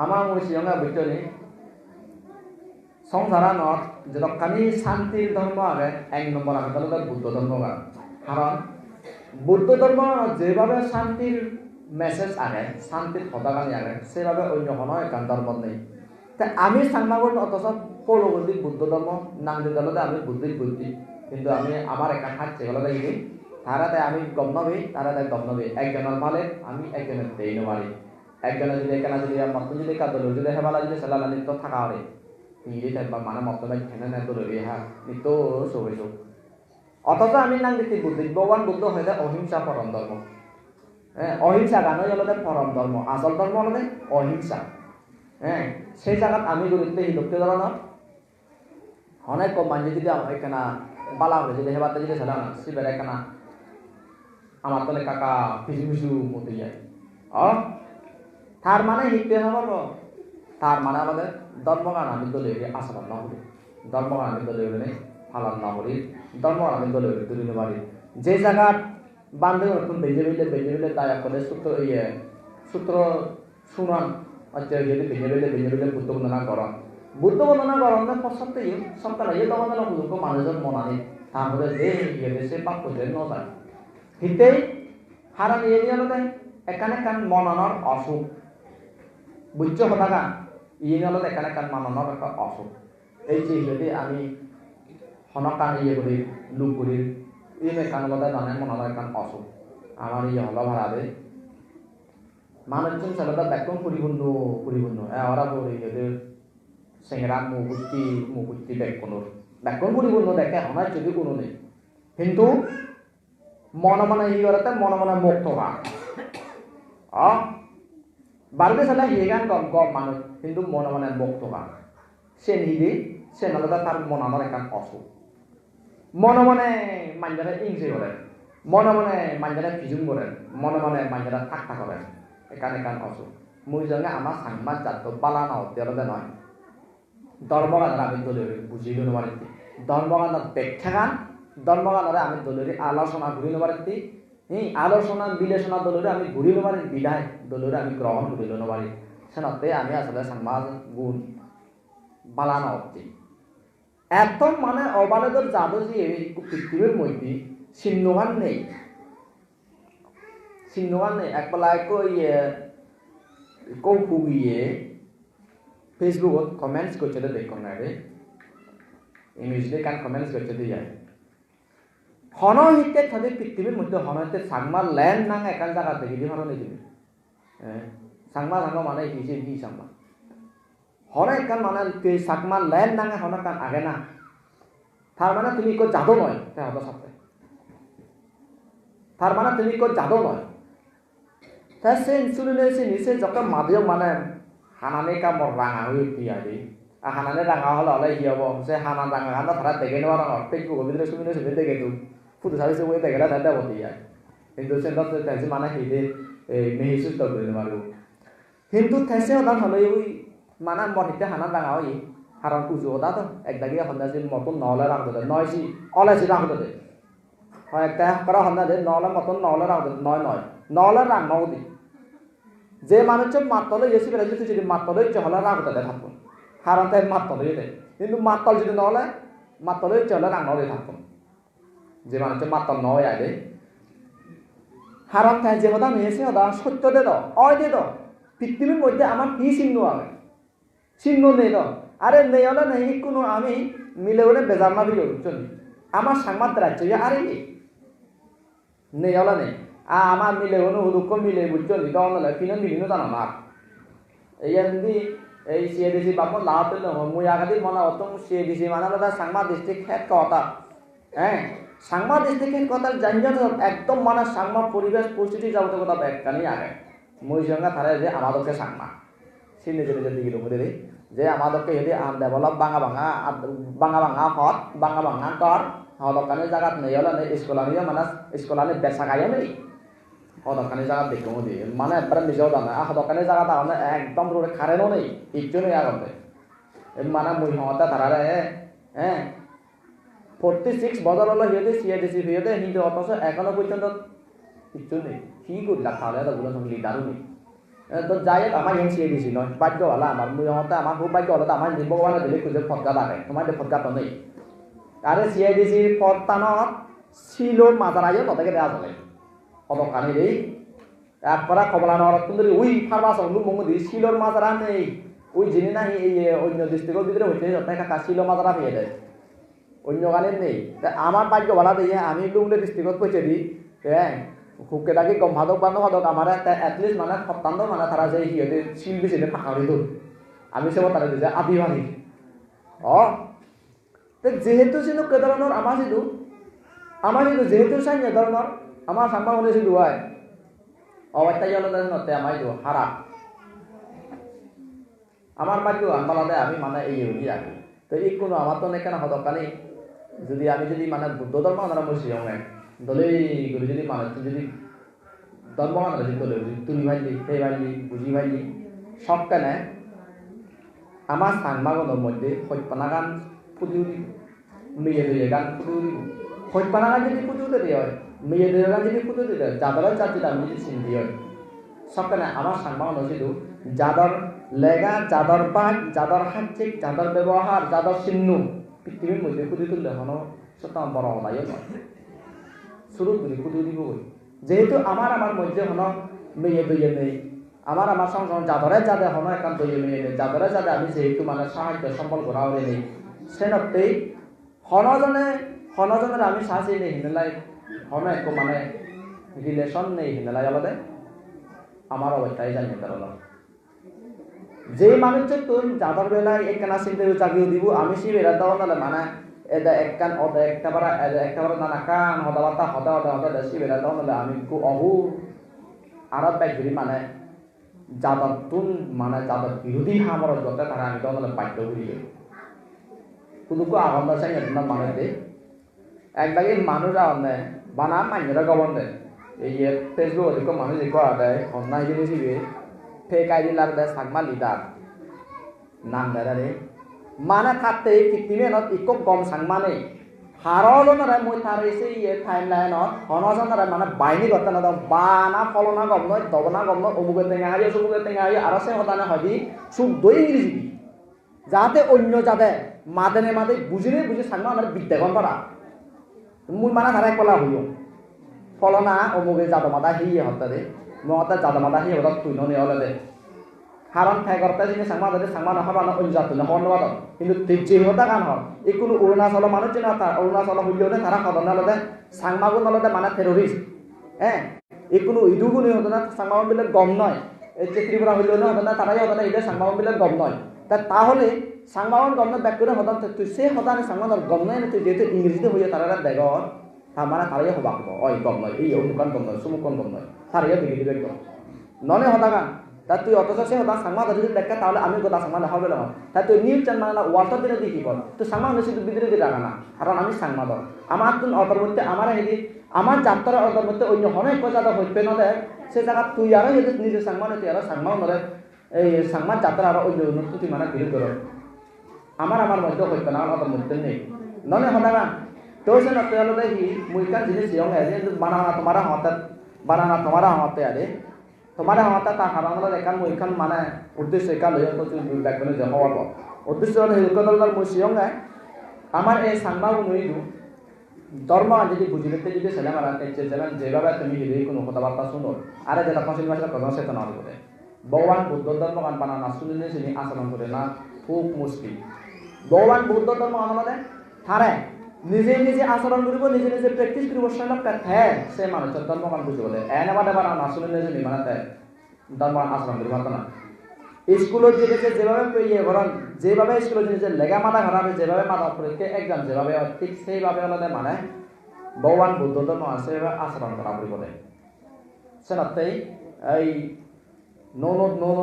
আমার মনে সিংহা বুঝলি সংসারানত যতখানি শান্তির ধর্ম আগে এক নম্বর আগে তাহলে বুদ্ধ ধর্ম কারণ বুদ্ধ ধর্ম যেভাবে শান্তির মেসেজ আগে শান্তির পতাকানি আগে সেভাবে অন্য কোনো একান ধর্ম নেই তাই আমি সাংবাদিক অথচ পৌরবর্তী বুদ্ধ ধর্ম নাম দিতে আমি বুদ্ধি কিন্তু আমি আমার একান হাত সেগুলো দেখি তারা তাই আমি গম নবি তারা তাই গম নবি একজনের ভালে আমি একজনের দেই নবারি একজনে যদি এখানে যদি মতন যদি কাদল যদি হেবালা যদি সেলালা নিত্য থাকা হলে ইংলি থাকবা মানে মতবাই হেনে না তো রবি হ্যাঁ নিত্য সবাই অথচ আমি নাম দিচ্ছি বুদ্ধি ভগবান বুদ্ধ হয়ে যায় অহিংসা পরম ধর্ম হ্যাঁ অহিংসা গানই হলো পরম ধর্ম আসল ধর্ম হলো অহিংসা হ্যাঁ সেই জায়গাত আমি গুরুত্ব হিন্দুত্ব ধরনের অনেক কম মানুষ যদি এখানে বালা হলে যদি হেবাতে যদি সেলানা শিবের এখানে আমার তলে কাকা পিছু মতে যায় তার মানে হিতে হবার তার মানে আমাদের ধর্মগান আমি দলে আচরণ না করি ধর্মগান আমি দলে নেই পালন না করি ধর্মগান আমি দলে তুলি পারি যে জায়গা বান্ধব নতুন বেজে বেলে তাই করে সূত্র শুনান আচ্ছা যদি বেজে বেলে বুদ্ধ বন্দনা করন না পশ্চাতে সরকার তখন হুজুরকে মানুষজন মনানি তারপরে যে সে পাপ করতে ন যায় হিতেই হারান নিয়ে হলে এখানে কান মননের অসুখ বুঝছো কথা গান হলো এখানে কান মননের একটা অসুখ এই যে যদি আমি হনকান করি লুক করি কান হলে জানে মনের একটা অসুখ আমার হলো ভাড়াবে মানুষজন ছেলেটা ব্যাকরণ পরিপূর্ণ ওরা বলি সেংরা মুগুষ্টি ব্যাকরণ পরিপূর্ণ দেখে আমার যদি কোনো নেই কিন্তু মনে মনে মুক্ত গান বারবে সালা হিয়ে গান কম মানুষ কিন্তু মনে মুক্ত গান সে নিদি সে নালাদা তার মন আমার একান অসুখ মনে মনে মাঞ্জারা ইংসে করেন মনে মনে মাঞ্জারা ফিজুম করেন মনে মনে মাঞ্জারা ঠাক্কা করেন একান একান অসুখ মুই সঙ্গে আমার সাংবাদ জাত বালা না হতে নয় ধর্মগান আমি দলের বুঝিয়ে দিতে পারি ধর্মগানের ব্যাখ্যাগান ধর্মগানরে আমি দলের আলোচনা ঘুরিয়ে পারি আলোচনা বিলেচনা দলের আমি ঘুরিয়ে পারি বিদায় দলের আমি গ্রহণ করিল পারি সেনতে আমি আসলে সাংবাদ গুণ বালা না হচ্ছি এত মানে অবালেদর জাদু যে পৃথিবীর মধ্যে চিহ্নগান নেই একবেলায় কৌফুগিয়ে ফেসবুকত কমেন্টস করছে দেখুন না রে ইংলিশে কান কমেন্টস করছে দিয়ে যায় হনহিতে থাকে পৃথিবীর মধ্যে হনহিতে সাংমা ল্যান্ড নাঙা একান জায়গা থেকে দিয়ে হন দিবি সাংমা মানে হিসে হি সাংমা হন একান মানে সাংমা ল্যান্ড নাঙা হন কান আগে না তার মানে তুমি কেউ জাদু নয় তাই হতো সাথে তার মানে তুমি কেউ জাদু নয় তাই সে ইনসুলিনে সে নিচে যখন মাঝে মানে হানানে কামর রাঙা হয়ে দিয়ে আদি আর হানানে রাঙা হলে হলে ই হব সে হানা রাঙা হানা তারা দেখে নেওয়া রাঙা ফেসবুকের ভিতরে সুবিধা সুবিধা দেখে তো ফুটো সার্ভিসে বই দেখে তাদের বলতে যায় কিন্তু সে তাই মানে সেইদে মেহিসুস করে নেওয়ার কিন্তু থেসে ওদান হলে ওই মানে মহিতে হানা রাঙা হই হারান পুজো ওদা তো একদাকে হন্দা যে মতন নহলে রাখতে দেয় নয়সি অলেসি রাখতে দেয় হয় একটা করা হন্দা যে নহলে মতন নহলে রাখতে নহলে রাং নগদি যে মানুষের মাতলে এসে বেড়ে যদি মাতলে হলে রাখতে দেয় থাকুন হারান তাই মাতলে দেয় কিন্তু মাতল যদি নহলে মাতলে হলে রাং নদে থাকুন যে মানুষের মাতল নয় আগে হারান তাই যে হদা মেয়েছে হদা সত্য দে দাও অয় দে দাও পৃথিবীর মধ্যে আমার কি চিহ্ন হবে চিহ্ন নেই দাও আরে নেই হলে নেই কোনো আমি মিলে হলে বেজার না দিলে বুঝছেন আমার সাংবাদ রাজ্য আরে নেই হলে নেই আমার মিলে হলো হুদুক্ষ মিলে বুঝছেন তখন হলে কিনে মিলিনো জানো না এই এমনি এই সিএডিসি বাপ লাভতে মুই আগাদি মনে হতো সিএডিসি মানে তার সাংবাদ ডিস্ট্রিক্ট হেড কথা হ্যাঁ সাংবাদ ডিস্ট্রিক্ট হেড কথা জানি একদম মানে সাংবাদ পরিবেশ পরিস্থিতি যাবতে কথা একখানি আগে মুই সঙ্গে তারা যে আমাদেরকে সাংবাদ সে নিজে নিজের দিকে ঢুকে দেবে যে আমাদেরকে যদি ডেভেলপ বাঙা হত বাঙা কর হদকানি জায়গাত নেই হলে নেই স্কুলানি মানে স্কুলানি বেচা গাইও নেই হদকানি জায়গা দেখবো দিয়ে মানে একবারে নিজেও দামে হদকানি জায়গা তাহলে একদম রোডে খারেনও নেই কিচ্ছু নেই আগতে মানে মুই হতে তারারে 46 বছর হলো হিয়েতে সিএডিসি হিয়েতে হিন্দু অথচ এখনো পর্যন্ত কিচ্ছু নেই কি করলা তাহলে ওগুলো লিডারও নেই তো যাই হোক আমার এম সিএডিসি নয় ভাগ্য হলো আমার মুই হতে আমার খুব ভাগ্য হলো আমার ভগবানে দিলে খুঁজে ফটকা লাগে তোমার ফটকা তো নেই আরে সিআইডিসির পদটানত শিলোর মাজারাইও তাদেরকে দেওয়া চলে অদকানি দেই একবার কমলা নহর কিন্তু ওই ফার্মাস মঙ্গদি শিলোর মাজারা নেই ওই যিনি না এই অন্য ডিস্ট্রিক্টের ভিতরে হইতে তাই কাকা শিলো মাজারা পেয়ে দেয় অন্য গানের নেই আমার ভাগ্য ভালো দিয়ে আমি লুংলে ডিস্ট্রিক্টত পৌঁছে দিই হ্যাঁ খুবকে ডাকি গম ভাদক বান্ধব আমার এটলিস্ট মানে সপ্তাহ মানে তারা যে সিহঁতে শিল বেছিলে পাহাড়ি দূর আমি সব তারা দিছে আদিবাসী যেহেতু ছিল কে ধরনের আমার যদি যেহেতু চাই এ ধরনের আমার সাম্বা মনে ছিল হয় অবস্থায় হলো নতে আমার হারা আমার বাড়িও আনবালাতে আমি মানে এই হলি রাখি তো এই কোনো আমার তো কেন হদকানি যদি আমি যদি মানে বুদ্ধ ধর্ম আমরা বসি দলেই গেলে যদি মানুষ যদি ধর্ম মানুষ দলে তুলি ভাইলি সেই ভাইলি বুঝি ভাইলি সব কেনে আমার সাংবাগনের মধ্যে সত্যনা গান ফুটিও দিব মেয়ে দিয়ে গান ফুটিও দিব সত্যনা গান যদি ফুটিও দিতে হয় মেয়ে দিয়ে গান যদি ফুটিও দিতে হয় যাদবের জাতিটা আমি যদি চিন্তি হয় সব কেনে আমার সাংবাগন ছিল যাদর লেগা যাদর পাঠ যাদর হাচ্ছিক যাদর ব্যবহার যাদর চিহ্ন পৃথিবীর মধ্যে ফুটি তুললে হনো সত্য বড় হলাইও নয় শুরু করি ফুটিও দিব যেহেতু আমার মধ্যে হনো মেয়ে দইয়ে নেই আমার সংসার যাদরে যাদে হনো একান দইয়ে মেয়ে নেই যাদরে যাদে আমি যেহেতু মানে সাহায্য সম্বল করা হলে নেই সেনতেই হনজনের আমি সাহায্য নেই হিনেলাই হন এক মানে রিলেশন নেই হিনেলাই আলাদা আমার অবস্থায় জানিয়ে তারা যে মানুষের তোর যাদর বেলায় একখানা চিন্তা চাকরিও দিব আমি সে বেড়া দেওয়া নালে মানে এটা একখান একটাবার নানা কান হদাবার্তা হদা দেশি বেড়া দেওয়া নালে আমি অহু আরব ব্যাগ ধরি মানে যাদব তুন মানে যাদব বিরোধী হামর যত তারা আমি দেওয়া নালে বাধ্য করি kudu ko agon da sang na mane de ekdagi মানুষ আনে বানা মাইনরা গবন দে এই ফেসবুক দেখো মানুষ দেখো আদে অনলাইন জিনিস দিবে ফেক আইডি লাগ দে সাগমা লিডার নাম দারে মানে থাকতে কৃত্রিমে নত ইকো গম সাংমানে হারলো না মই তারে সে টাইমলাইন হনজন না মানে বাইনি গত না বানা ফলনা গম নয় দবনা গম নয় অমুকে তেঙ্গা হাই সুমুকে তেঙ্গা হাই আর সে হদানে হবি সুখ দই ইংরেজি যাতে অন্য যাতে মাদেনে মাদে বুঝিনে বুঝি সাংমা মানে বিদ্যাগণ করা মুই মানে তারা কলা হইও ফলনা অমুকে জাদমাদা হিয়ে হতারে মতা জাদমাদা হিয়ে হতা তুই ননে হলে হারান ঠাইগরতা জিনিস সাংমা না হবা না অন্য জাত না হনবাদ কিন্তু যে হতা গান হল এই কোনো অরুণাচল মানুষ চিনা তার অরুণাচল হইলেও তারা সদন নলতে সাংমাগু নলতে মানে টেরোরিস্ট হ্যাঁ এই কোনো ইদুগুনি হতো না সাংমাগু বিলে গম নয় এই যে ত্রিপুরা হইলেও না হতো না তারাই হতো না এটা সাংমাগু বিলে গম নয় তাহলে সাংমাগন গম নয় ব্যাক করে হতান তুই সে হতানে সাংমাগন গম নয় তুই যেহেতু ইংরেজিতে হইয়া তারা দেগর তার মানে তারাই হবা ওই গম নয় এই অমুকান গম নয় সুমুকন গম নয় তারাই বিলি দিবে গম ননে হতা গান তা তুই অথচ সে হতা সাংমা যদি দেখা তাহলে আমি গোটা সাংমা হবে না তা তুই নিউজ চ্যানেল না ওয়ার্ল্ড দিনে দেখি বল তুই সাংমা নিশ্চিত বিদ্রে দিয়ে রাখা না কারণ আমি সাংমা দল আমার তুই অতর মধ্যে আমার হেদি আমার যাত্রার অতর মধ্যে অন্য অনেক কথা হইতে নদে সে জায়গা তুই আরো হেদি নিজে সাংমা তুই আরো সাংমাও নদে এই সাংমা যাত্রা আরো অন্য উন্নত তুই মানে বিরোধ কর আমার মধ্যে হইতে না অতর মধ্যে নেই ননে হতা গান তো সে নতে হলো দেখি মুইকান জিনিস ইয়ং আছে বানানা তোমারা হতে আরে তোমারা হতা তা হারানো একান মুইখান মানে উদ্দেশ্য একাল হয়ে তো তুই ব্যাকরণে যে হওয়ার উদ্দেশ্য হলো হেলকদল মুই সিয়ংগাই আমার এই সাংমা নইদু ধর্ম যদি বুঝিতে যদি ছেলে মারা তেছে যেভাবে তুমি হিলি কোনো কথাবার্তা শুনো আরে যেটা পশ্চিম ভাষার কথা সেটা না বলে ভগবান বুদ্ধ ধর্ম গান বানানা শুনিলে শুনি আচরণ করে না খুব মুশকিল ভগবান বুদ্ধ ধর্ম আমাদের থারে নিজে নিজে আচরণ করব নিজে নিজে প্র্যাকটিস করব সেটা হ্যাঁ সে মানুষের ধর্ম গান বুঝে বলে এনে বাদে বানা না শুনিলে শুনি মানে ধর্ম আচরণ করব না স্কুলত যেভাবে ইয়ে করেন যেভাবে স্কুলত যে লেগা মাথা খারাপ যেভাবে মাথা পরীক্ষা এক্সাম যেভাবে ঠিক সেইভাবে হলে মানে ভগবান বুদ্ধ ধর্ম আছে আচরণ করা বলে সেটাতেই এই নো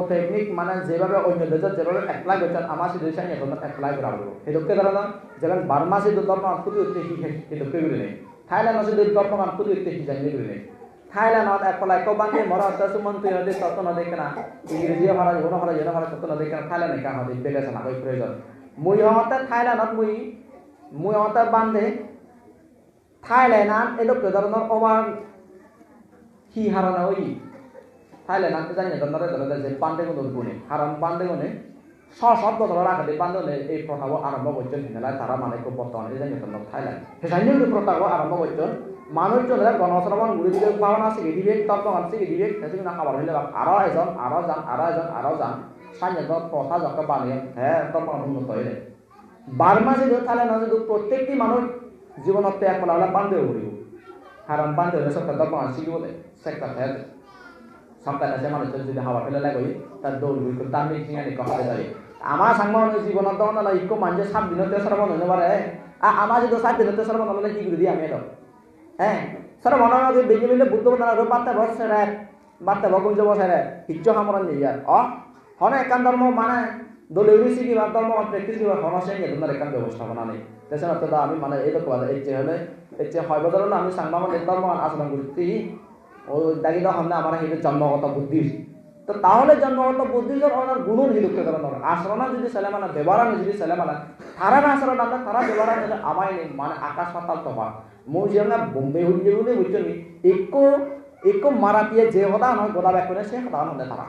টেকনিক মানে যেভাবে অন্য দেশত যেভাবে এপ্লাই করছেন আমার সেই দেশে এখন এপ্লাই করা বলবো সেইটোকে ধরনের যেমন বার্মা সেই ধর্ম আনকুতি উঠতে শিখে সেইটোকে করে নেই থাইল্যান্ড সেই ধর্ম আনকুতি উঠতে শিখাই করে নেই থাইল্যান্ডত এপ্লাই কবাঙ্গে মরা সুমন্ত্রী হতে তত না দেখে না ইংরেজি ভাড়া ইউনো ভাড়া তত না দেখে না থাইল্যান্ড একা হতে বেড়েছে না প্রয়োজন মুই হতে থাইল্যান্ডত মুই হতে বান্ধে থাইল্যান্ড এলো ধরনের ওভার কি হারানো ওই থাইল্যান্ড আনতে জানি না ধরে যে পান্ডে কোনো গুণে হারান পান্ডে গুণে সব বছর রাখাতে পান্ডে এই প্রথাও আরম্ভ করছেন হেলায় তারা মানে খুব বর্তমানে জানি না থাইল্যান্ড সেখানে প্রথাও আরম্ভ করছেন মানুষজনের গণশ্রবণ গুলি দিকে পাওনা শিখে দিবে তর্কমান শিখে দিবে সেদিন না খাবার হইলে আরো যান সাইন্যত প্রথা যখন বানিয়ে হ্যাঁ তর্কমান উন্নত হইলে বার্মা যদি থাইল্যান্ড যদি প্রত্যেকটি মানুষ জীবনত ত্যাগ করা হলে বান্ধেও ঘুরিব কারণ বান্ধে হলে সরকার তর্কমান শিখিবলে সেক্টর হ্যাঁ সরকার আছে মানুষের যদি হাওয়া ফেলে লাগে তার দৌড় গুলি তার মিটিং আনি কথা যাবে আমার সাংবাদ জীবনত দেওয়া না ইকো মানুষের 7 দিনতে শ্রবণ হইতে পারে আমার যদি 7 দিনতে শ্রবণ হলে কি করে দিই আমি এটা হ্যাঁ সারা মনে হয় বেজে মিলে বুদ্ধ বানার বার্তা বসে রে বার্তা বকুঞ্জ বসে রে কিচ্ছু হামরান নেই আর হনে একান ধর্ম মানে দলীয় শিখি বা ধর্ম প্র্যাকটিস করি হনসে নিয়ে তোমার একান ব্যবস্থাপনা নেই দেশের অর্থ আমি মানে এইরকম এর চেয়ে হলে এর চেয়ে হয় বদল না আমি সাংবাদ ধর্ম আচরণ করছি ও দাগি তখন না আমার এই জন্মগত বুদ্ধি তো তাহলে জন্মগত বুদ্ধির ওনার গুণ হিলুকে কারণ আচরণ যদি ছেলে মানে ব্যবহার যদি ছেলে মানে তারা না আচরণ আমরা তারা ব্যবহার আমার মানে আকাশ পাতাল তফাৎ মই যেন বোম্বে হইলে বলে বুঝছেন একো মারাতিয়ে যে হতা নয় গোদা ব্যাক করে সে হতা নয় তারা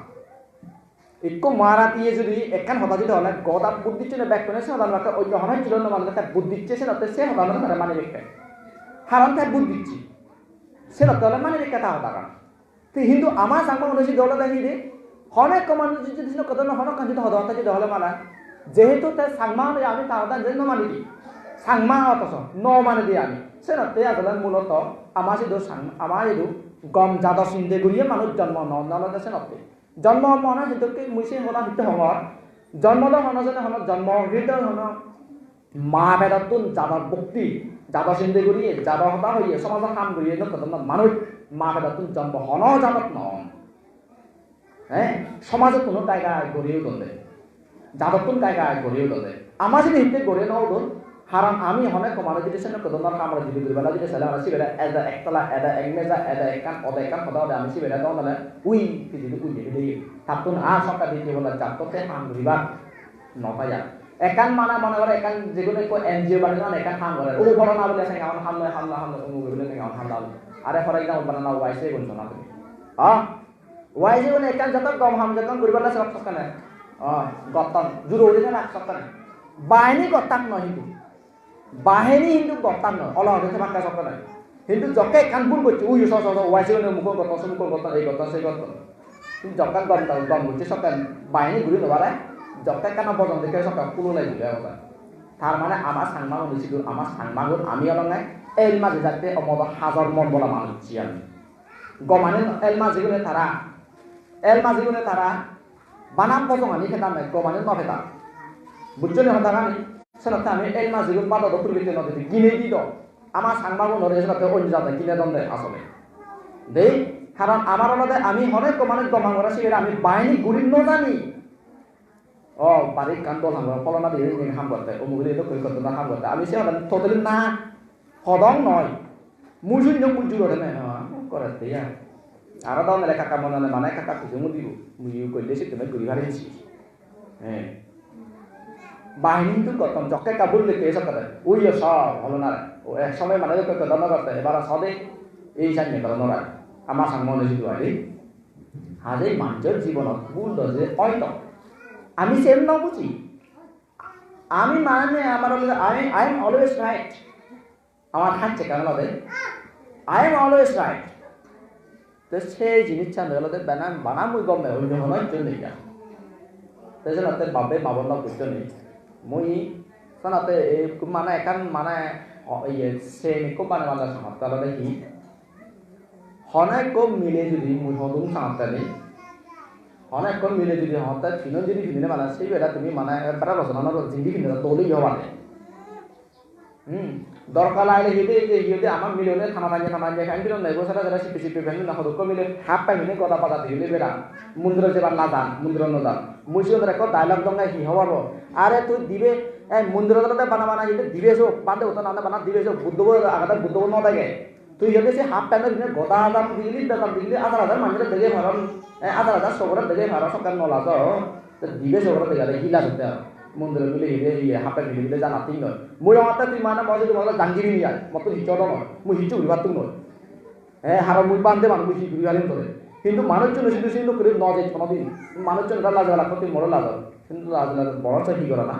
একো মারাতিয়ে যদি একান হতা যদি হলে গোদা বুদ্ধি ছিল ব্যাক করে সে হতা নয় অন্য হনে ছিল না মানে তার বুদ্ধি দিচ্ছে সে নতে সে হতা নয় তারা মানে রেখে হারান তার বুদ্ধি দিচ্ছি সে নতে হলে মানে রেখে তা হতা কারণ তো হিন্দু আমার সাংমা অনুষ্ঠিত দলটা দেখি দে অনেক মানুষ যদি কথা না হনক কান্দিত হতা হতা যদি হলে মানা যেহেতু তার সাংমা আমি তা হতা যে মানি দিই সাংমা অথচ ন মানে দিই আমি সেনাতে আসলে মূলত আমার এই গম জাদা চিন্তে করিয়ে মানুষ জন্ম নলতে সেনাতে জন্ম মনে সেটাকে মুছে হলা হিতে হমর জন্মদ হনজনে হন জন্ম হৃদয় হন মা বেদাতুন জাদার ভক্তি জাদা চিন্তে করিয়ে জাদা হতা হইয়ে সমাজের কাম করিয়ে মানুষ মা বেদাতুন জন্ম হন জাদত নন হ্যাঁ সমাজে কোনো জায়গায় গড়িয়েও তোলে জাদতুন জায়গায় গড়িয়েও তোলে আমার যদি হিতে গড়ে নাও haram ami hone ko mano jidi sene ko donor kamra jidi guri bala jidi sala asi bela ada ektala ada engmeza ada ekan oda ami si bela donala ui ti jidi ui jidi tapun a sokka di bola japto te ham riba nota ya ekan mana করে একান যেগুলো কো NGO বানানো একান হাম করে ও বড় না বলে sign হাম ও বলে সাইন হাম দাও আরে ফর এক্সাম্পল বানানো ওয়াইসে কোন না তুমি ওয়াইসে কোন একান যত কম হাম যত গরিবালা সব সকানে গতন জুরো ওরে না সকানে বাইনি গতান ন হিন্দু বাহিনী হিন্দু গতান ন অল হতে বাক্কা সকানে হিন্দু জকে একান বুল করছে উই সস ওয়াইসে কোন মুখ গত সব মুখ গত এই গত সেই গত তুমি জকান গম করছে সকান বাইনি ঘুরি নবারে জকান কানা বদন দেখে সকান পুলো লাই দিলে কথা তার মানে আমার সাংমাগ অনুষ্ঠিত আমার সাংমাগুর আমি অলঙ্গাই এল মাঝে যাতে অমদ হাজার মন বলা মানুষ আমি গমানে এল মাঝিগুনে তারা বানাম পদং আমি খেতাম নাই গমানে ন খেতাম বুঝছো না হতা আমি সেনাতে আমি এল মাঝিগুন বাদ দখল বিতে নদী গিনে দিত আমার সাংমাগ নরে সেনাতে অন্য যাতে গিনে দন দেয় আসলে দেই কারণ আমার অলদে আমি হনে গমানে গমাঙ্গরা শিখে আমি বাহিনী গুলি ন জানি বাড়ির কান্দ হাম ফলনা দিয়ে হাম করতে ও মুগলি তো কই করতে হাম করতে আমি সে টোটালি না হদং নয় মুজুন জং মুজু করে না করে দিয়া আর দাও না কাকা মনে মানে কাকা খুঁজে মু দিব মুইও কইলে সে তুমি গরি হারিয়েছি হ্যাঁ বাহিনী তো করতাম জকে কাবুল লিখে এসব কথা ওই সব হলো না ও এক সময় মানে তো দন করতে এবার সদে এই সামনে করো না আমার সামনে যদি আরে হাজে মানুষের জীবনত ভুল দজে হয়তো আমি সেম না বুঝি আমি মানে আমার আই এম অলওয়েজ রাইট আমার থাকছে কেন হবে আই এম অলওয়েজ রাইট তো সেই জিনিসটা নলে বানাম মুই গম নাই অন্য হয় জন্য এটা তাই না বাবে বাবন না বুঝতে নেই মুই সনাতে মানে একান মানে ইয়ে সেম কো মানে মানে সমাপ্ত হলে কি হনাই কো মিলে যদি মুই হদুম সামতে নেই অনেক কম মিলে যদি হঠাৎ ফিনো যদি ফিনে মানে সেই বেলা তুমি মানে একবার রচনা জিন্দি ফিনে তোলেই হওয়া দরকার লাগলে হিতে আমার মিলনে থানা যায় খাই দিল নাই বসাটা যারা সিপি ফেলি না হতো মিলে হাফ পাই মিলে গদা পাতা দিলে বেড়া মন্দির যেবার না যান মন্দির ন যান মুসিও দেখো ডায়লগ দঙ্গাই হি হওয়ার আরে তুই দিবে মন্দির বানা হিতে দিবে সব বান্ধে হতো না বানা দিবে সব বুদ্ধ আগাটা বুদ্ধ ন থাকে তুই যদি সে হাফ টাইমের দিনে গদা দাম দিলি বেতন দিলি 1000 মানুষের দেখে ভারম 1000 সবরে দেখে ভারম সরকার নলা তো দিবে সবরে দেখে হিলা হতে মন্দির মিলে হিলে হাফ টাইম দিলে জানা তিন নয় মই আমার তুই মানে মজা তোমার জাঙ্গিরি নিয়ে মতো হিচট নয় মুই হিচু উড়িবার তুই নয় হারম মুই বান্ধে মানুষ মুই ঘুরি হারিম তোরে কিন্তু মানুষজন শুধু করে ন যে কোনোদিন মানুষজন এটা লাজ লাগতো তুই মরে লাজ কিন্তু লাজ বড় কি করে না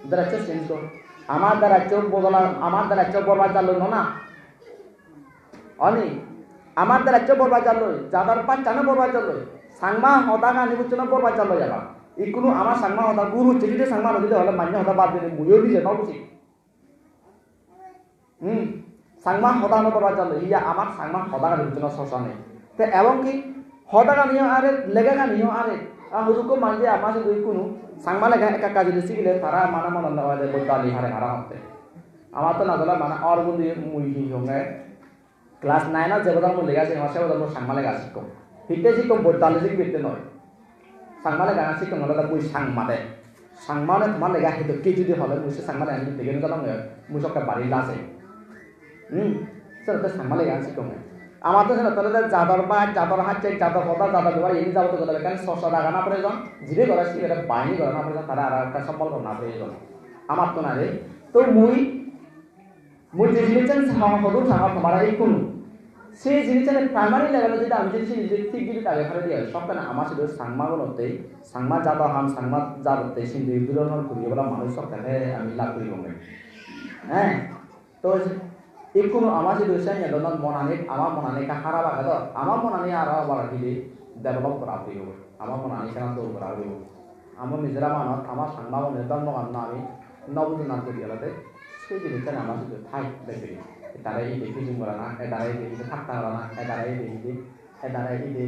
দাঁড়াচ্ছে চেঞ্জ কর আমার দাঁড়াচ্ছে বদলা আমার দাঁড়াচ্ছে বরবাদ জানলো না অনি আমার দাঁড়াচ্ছ বরবাদ জানলো যাদার পাঁচ জানো বরবাদ জানলো সাংমা হতা গানি বুঝছো না বরবাদ জানলো যাবা ইকুনো আমার সাংমা হতা গুরু হচ্ছে যদি সাংমা নদীতে হলে মান্য হতা বাদ দিলে মুইও দিছে ন বুঝি সাংমা হতা ন বরবাদ জানলো ইয়া আমার সাংমা হতা গানি বুঝছো না শ্মশানে তো এবং কি হতা গানিও আরে লেগা গানিও আরে হুজুকো মানজে আমার সে দুই কোনো সাংমা লেগা একা কাজে শিখিলে তারা মানা মন না হয় বৈতালি হারে হারা হতে আমার তো না জানা মানে আর বন্ধু মুই হি হঙ্গে ক্লাস 9 যে বদল মই লেগা আছে বদল মই সাংমালে গা শিকম হিতে শিকম বৈতালি শিখ বিতে নয় সাংমালে গা শিকম হলে মুই সাংমালে সাংমালে তোমার লেগা হিতে কি যদি হলে মুই সাংমালে আমি দেখে নিলাম মুই সবটা বাড়ি লাসে সেটা সাংমালে গা শিকম আমার তো সেটা তাহলে যাদর বা যাদর হাতে যাদর হতা যাদর দেওয়ার এই যাবো তো গেলে কেন শশা লাগা না প্রয়োজন জিরে করা সে এটা বাহিনী করা না প্রয়োজন তারা আর একটা সম্বল না প্রয়োজন আমার তো না রে তো মুই যে জিনিসটা হদুর সাহা তোমার এই কোন সেই জিনিসটা প্রাইমারি লেভেলে যদি আমি যদি ঠিক যদি আগে ফেলে দিয়ে সব কেন আমার শুধু সাংমাগুলোতে সাংমা যাদা হাম সাংমা যাদতে সেই দুই ধরনের ঘুরিয়ে বলা মানুষ সব কেন আমি লাভ করি কমে হ্যাঁ তো এই কোনো আমার যদি ধরনের মনানি আমার মনানিকে হারা বাগা তো আমার মনানি হারা বাড়া দিলে ডেভেলপ করা হইব আমার মনানি কেন তো করা হইব আমার নিজেরা মানত আমার সাংমা জন্ম কারণ আমি নবুদ্ধ নাম করি আলাদা সেই জিনিসটা আমার শুধু থাই দেখি তারা এই দেখি জুম করা না তারা এই দেখি থাকতে করা না তারা এই দেখি তারা এই দেখি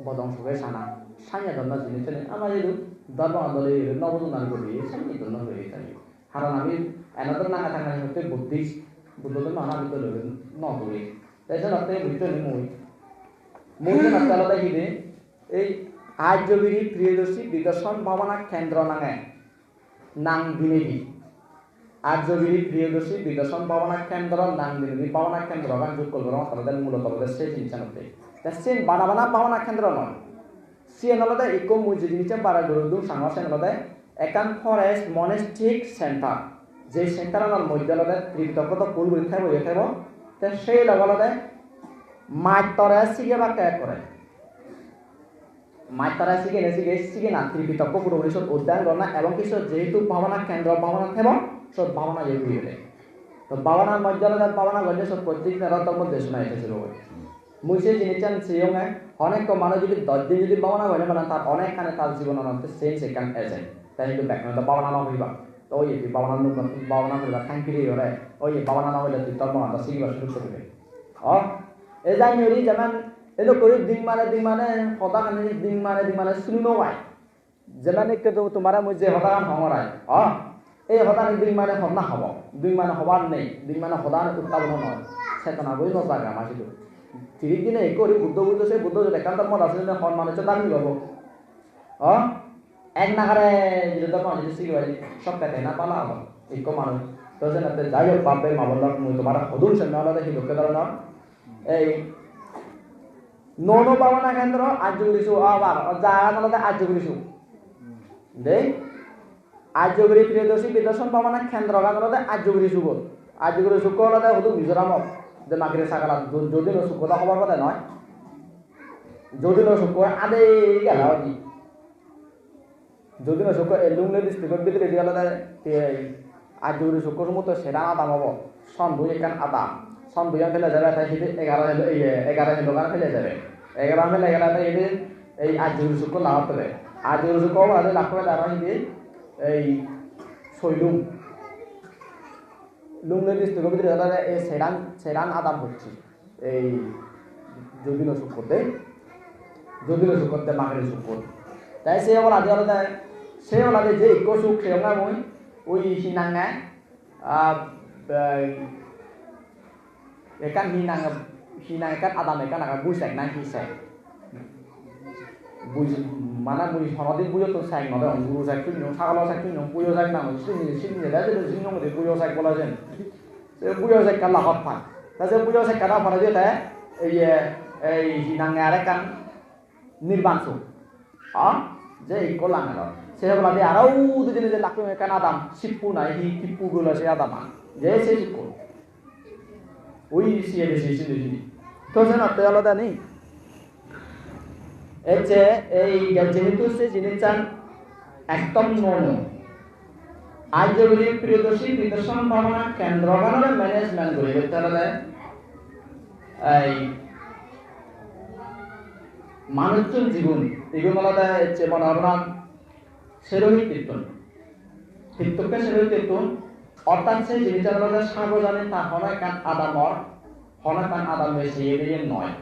বদং সবাই সানা সানিয়া ধর্ম জিনিসটা আমার এই ধর্ম আন্দোলন নবুদ্ধ নাম করি সানি ধর্ম হয়ে যাই কারণ আমি এনাদের নাঙ্গা থাকা হচ্ছে বুদ্ধিস্ট বুদ্ধ নানা ভিতরে ন করি তাই জন্য ভিতরে মই যেন আলাদা হিদে এই আর্যগিরি প্রিয়দর্শী বিদর্শন ভাবনা কেন্দ্র নাঙে নাং বিনেবি আর্যগিরি প্রিয়দর্শী বিদর্শন ভাবনা কেন্দ্র নান্দিনী ভাবনা কেন্দ্র গান যোগ করবো তাদের মূলত সেই জিনিসটাতে সেন বানা বানা ভাবনা কেন্দ্র নয় সিএন আলাদা ইকো মুজি জিনিসটা বারা গরুদু সাংবাসেন আলাদা একান ফরেস্ট মনেস্টিক সেন্টার যে সেন্টারের মধ্যে আলাদা ত্রিবিতর্কত ফুল বই থাকবো ইয়ে থাকবো তো সেই লগ আলাদা মাছ তরে সিগে বা কে করে মাছ তরে সিগে না ত্রিবিতর্ক পুরোপুরি সব উদ্যান গণনা এবং কিছু যেহেতু ভাবনা কেন্দ্র ভাবনা থাকবো সব ভাবনা ইয়ে হয়ে তো ভাবনার মধ্যে আলাদা ভাবনা গড়লে সব প্রত্যেক নেতার মধ্যে শোনা এসেছিল মুছে জিনিসটান সিয়ংয়ে অনেক মানুষ যদি 10 দিন যদি ভাবনা গড়লে মানে তার অনেকখানে তার জীবনের মধ্যে সেম সেখান এসে তাই কিন্তু ব্যাকরণ তো ভাবনা না হইবা তো ওই ভাবনা ভাবনা করিবা থাঙ্কি হরে ওই ভাবনা না হইলে তুই তোর মনে শিখবা শুরু করবে এই যাই নরি যেমন এলো করে দিন মানে সদা খানে দিন মানে শুনি নয় যেমন একটু তোমার মুঝে সদা খান হমরায় এই সদান দিন মানে সদা হব দুই মানে হবার নেই দিন মানে সদান উৎপাদন নয় চেতনা বই নজাগে আমার কিন্তু ঠিক দিনে করি বুদ্ধ সেই বুদ্ধ একান্ত মত আছে হন মানুষের দাবি করব এক নাগারে যদি শিখবাই সব পেতে না পালা হব ইকো মানুষ তো যেন যাই হোক বাপে মাবল্লক মুই তোমার সদুল সেন হলে সেই লোকের ধরনের এই ননো পাবনা কেন্দ্র আর্য করিছো আবার জায়গা নলতে আর্য করিছো দেই আর্যগিরি প্রিয়দর্শী বিদর্শন পাবনা কেন্দ্র গানলতে আর্যগিরি সুগত আর্যগিরি সুগলতে হদু মিজোরামত যে মাগিরে সাকালা যদি ন সুগতা খবর কথা নয় যদি ন সুগ আদে গেল দি যদি ন সুগ লুংলে ডিস্ট্রিক্টর ভিতরে দিয়ালতে আর্যগিরি সুগ সমুত সেরা আদাম হব সন বই একান আদাম সন বইয়ান ফেলে যাবে তাই হিতে 11 হেলো গান ফেলে যাবে 11 ফেলে গেলে তাই হিতে এই আর্যগিরি সুগ লাভ হবে আর্যগিরি সুগ আদে লাভ করে দাঁড়া হিতে এই শৈলুম লুংলে ডিস্ট্রিক্টর ভিতরে যারা এই সেরান আদাম হচ্ছে এই যদিন সুখ করতে মাগের সুখ করতে তাই সে আবার আদি আলাদা সে আলাদা যে ইকো সুখ সে মই ওই হিনাঙ্গা একান হিনাং একান আদাম একান আগা বুঝাই না হিসাই mana mui honodi buyo to sai no da guru sai kin no sagalo sai kin no buyo sai na no sin da je sin no de buyo sai bola jen se buyo sai kala hot pa ta se buyo sai kala para je ta ei hinang are kan nirbansu je ikolang aro se bola de arau du jene je lakme kan adam sipu na hi tipu gulo se adama je se sipu oi si de si to se na te aloda ni এই যেহেতু সে জিনিসটান একদম নন আর্যগিরি প্রিয়দর্শী বিদর্শন ভাবনা কেন্দ্র গানের management করি তাহলে এই মানুষজন জীবন এগুলো আলাদা যেমন আপনার সেরোহিত তীর্থকে সেরোহিত তীর্থ অর্থাৎ সেই জিনিসটা আলাদা সার্বজনীন তা হনয় কান আদামর হনয় কান আদাম বেশি এদিকে নয়